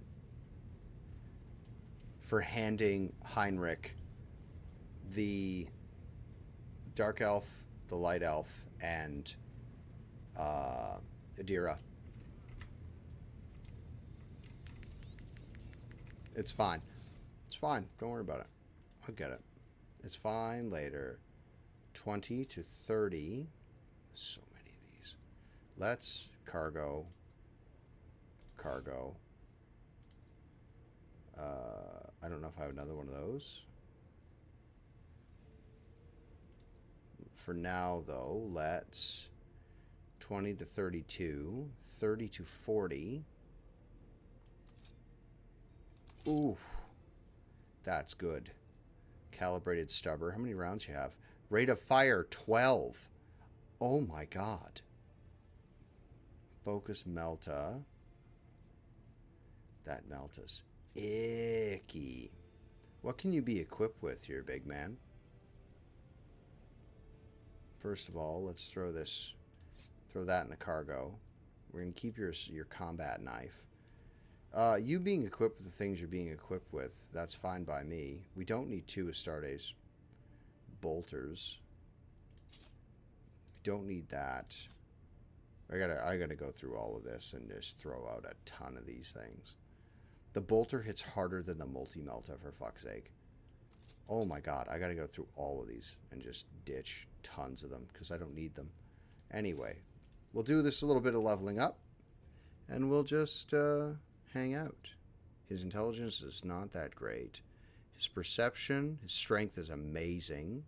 for handing Heinrich the Dark Elf, the Light Elf, and Adira. It's fine. It's fine. Don't worry about it. I'll get it. It's fine later. 20 to 30. So many of these. Let's cargo. Cargo. I don't know if I have another one of those. For now, though, let's 20 to 32, 30 to 40. Ooh, that's good. Calibrated stubber. How many rounds you have? Rate of fire, 12. Oh my god. Focus Melta. That Melta's icky. What can you be equipped with here, big man? First of all, let's throw that in the cargo. We're going to keep your combat knife. You being equipped with the things you're being equipped with, that's fine by me. We don't need 2 Astartes bolters. We don't need that. I gotta go through all of this and just throw out a ton of these things. The bolter hits harder than the multi-melta, for fuck's sake. Oh my god, I gotta go through all of these and just ditch tons of them because I don't need them. Anyway, we'll do this a little bit of leveling up and we'll just hang out. His intelligence is not that great. His perception, his strength is amazing.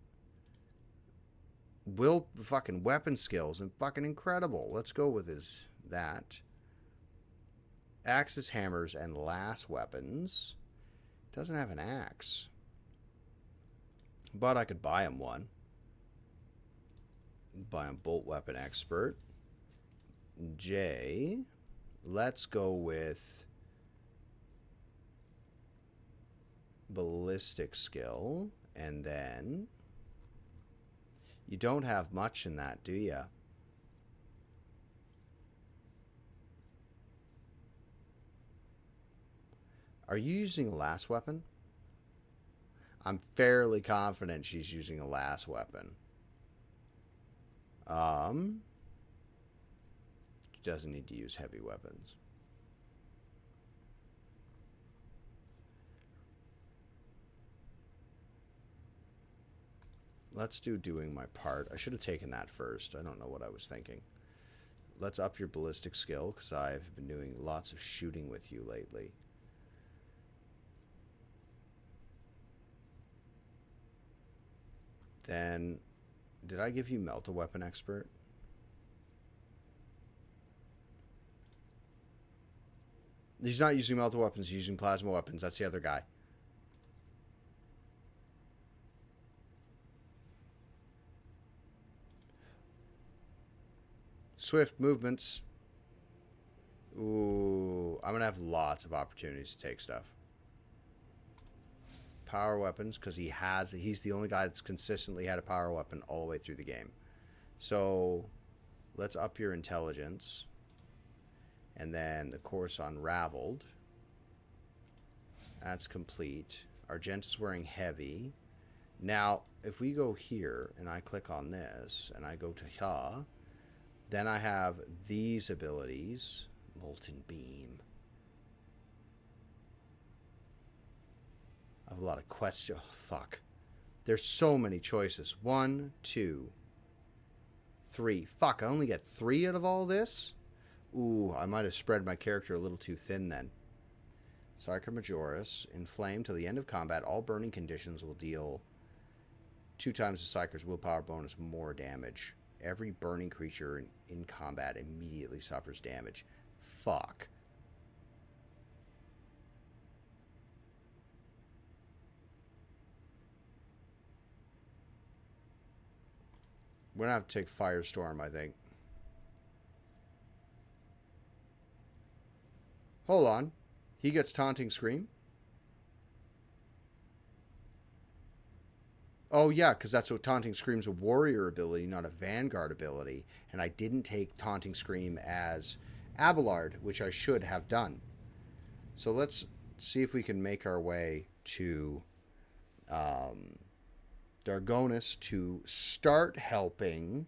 Fucking weapon skills and fucking incredible. Let's go with that. Axes, hammers, and lass weapons. Doesn't have an axe. But I could buy him one. Buy him bolt weapon expert. J. Let's go with ballistic skill. And then you don't have much in that, do ya? Are you using a lass weapon? I'm fairly confident she's using a lass weapon. She doesn't need to use heavy weapons. Let's do doing my part. I should have taken that first. I don't know what I was thinking. Let's up your ballistic skill because I've been doing lots of shooting with you lately. Then, did I give you Melt a Weapon Expert? He's not using Melt a Weapons, he's using Plasma Weapons. That's the other guy. Swift movements. Ooh, I'm going to have lots of opportunities to take stuff. Power weapons, because he's the only guy that's consistently had a power weapon all the way through the game. So let's up your intelligence. And then the course unraveled. That's complete. Argenta's wearing heavy. Now, if we go here and I click on this and I go to Ya, then I have these abilities. Molten Beam. I have a lot of questions. Oh, fuck. There's so many choices. 1, 2, 3. Fuck, I only get 3 out of all this? Ooh, I might have spread my character a little too thin then. Psyker Majoris. Inflamed till the end of combat. All burning conditions will deal 2 times the Psyker's willpower bonus more damage. Every burning creature in combat immediately suffers damage. Fuck. We're going to have to take Firestorm, I think. Hold on. He gets Taunting Scream? Oh, yeah, because that's what Taunting Scream's a warrior ability, not a vanguard ability. And I didn't take Taunting Scream as Abelard, which I should have done. So let's see if we can make our way to Dargonus to start helping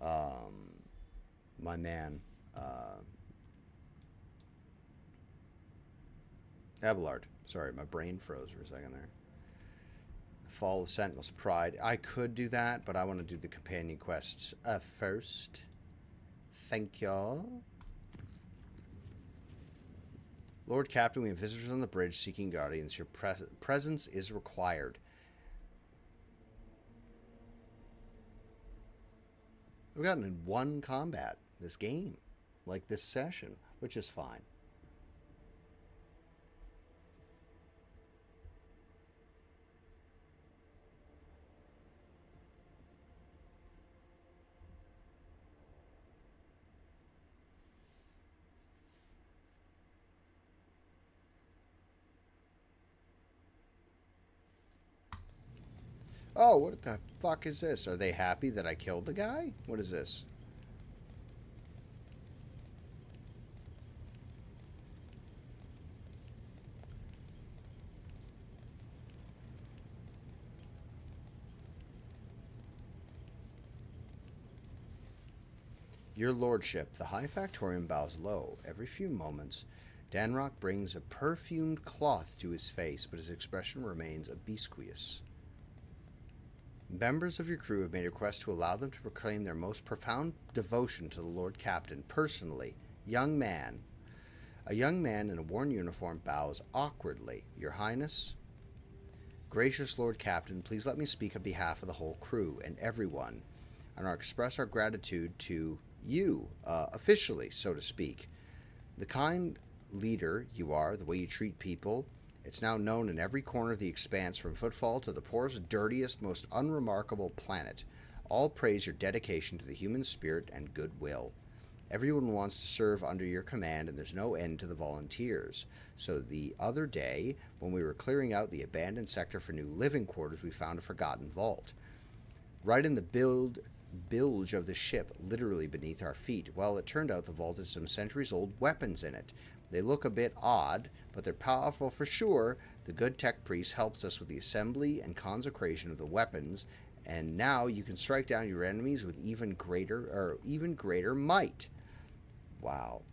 my man Abelard. Sorry, my brain froze for a second there. Fall of Sentinel's Pride. I could do that, but I want to do the companion quests first. Thank y'all. Lord Captain, we have visitors on the bridge seeking guardians. Your presence is required. We've gotten in one combat this game, like this session, which is fine. Oh, what the fuck is this? Are they happy that I killed the guy? What is this? Your lordship, the High Factorium bows low. Every few moments, Danrock brings a perfumed cloth to his face, but his expression remains obsequious. Members of your crew have made a request to allow them to proclaim their most profound devotion to the Lord Captain personally. Young man. A young man in a worn uniform bows awkwardly. Your Highness? Gracious Lord Captain, please let me speak on behalf of the whole crew and everyone, and express our gratitude to you, officially, so to speak. The kind leader you are, the way you treat people, it's now known in every corner of the Expanse, from Footfall to the poorest, dirtiest, most unremarkable planet. All praise your dedication to the human spirit and goodwill. Everyone wants to serve under your command, and there's no end to the volunteers. So the other day, when we were clearing out the abandoned sector for new living quarters, we found a forgotten vault. Right in the bilge of the ship, literally beneath our feet. Well, it turned out the vault had some centuries-old weapons in it. They look a bit odd, but they're powerful for sure. The good tech priest helps us with the assembly and consecration of the weapons, and now you can strike down your enemies with even greater might. Wow.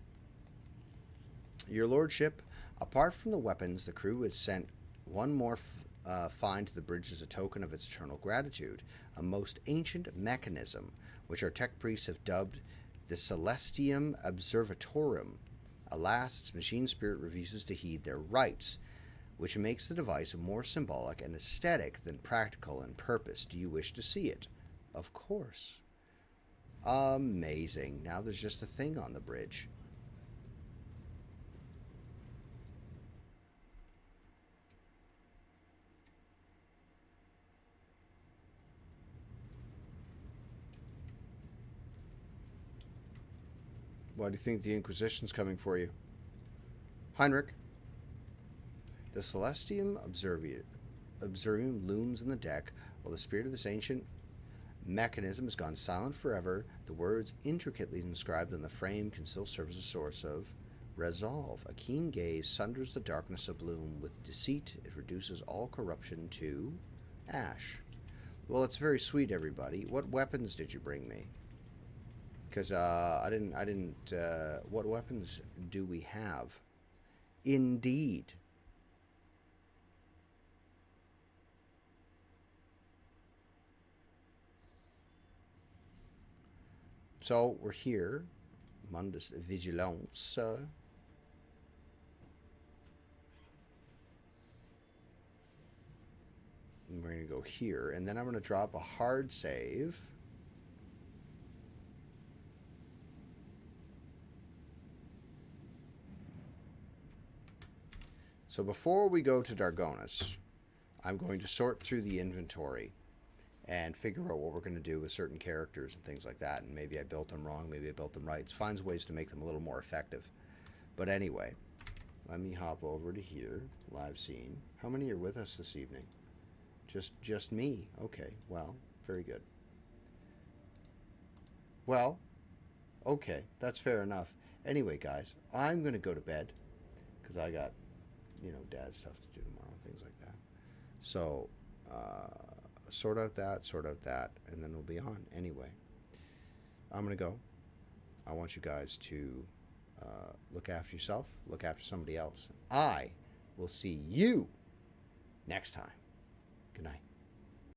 Your lordship, apart from the weapons, the crew has sent one more find to the bridge as a token of its eternal gratitude, a most ancient mechanism, which our tech priests have dubbed the Celestium Observatorium. Alas, its machine spirit refuses to heed their rites, which makes the device more symbolic and aesthetic than practical in purpose. Do you wish to see it? Of course. Amazing. Now there's just a thing on the bridge. Why do you think the Inquisition's coming for you? Heinrich. The Celestium Observium looms in the deck, while the spirit of this ancient mechanism has gone silent forever. The words intricately inscribed on the frame can still serve as a source of resolve. A keen gaze sunders the darkness of bloom. With deceit, it reduces all corruption to ash. Well, it's very sweet, everybody. What weapons did you bring me? Because I didn't. What weapons do we have? Indeed. So we're here, Mundus Vigilance. And we're going to go here, and then I'm going to drop a hard save. So before we go to Dargonus, I'm going to sort through the inventory and figure out what we're going to do with certain characters and things like that. And maybe I built them wrong, maybe I built them right. It finds ways to make them a little more effective. But anyway, let me hop over to here, live scene. How many are with us this evening? Just me. Okay, well, very good. Well, okay, that's fair enough. Anyway, guys, I'm going to go to bed because I got, dad stuff to do tomorrow, things like that. So, sort out that, and then we'll be on. Anyway, I'm going to go. I want you guys to look after yourself, look after somebody else. I We'll see you next time. Good night.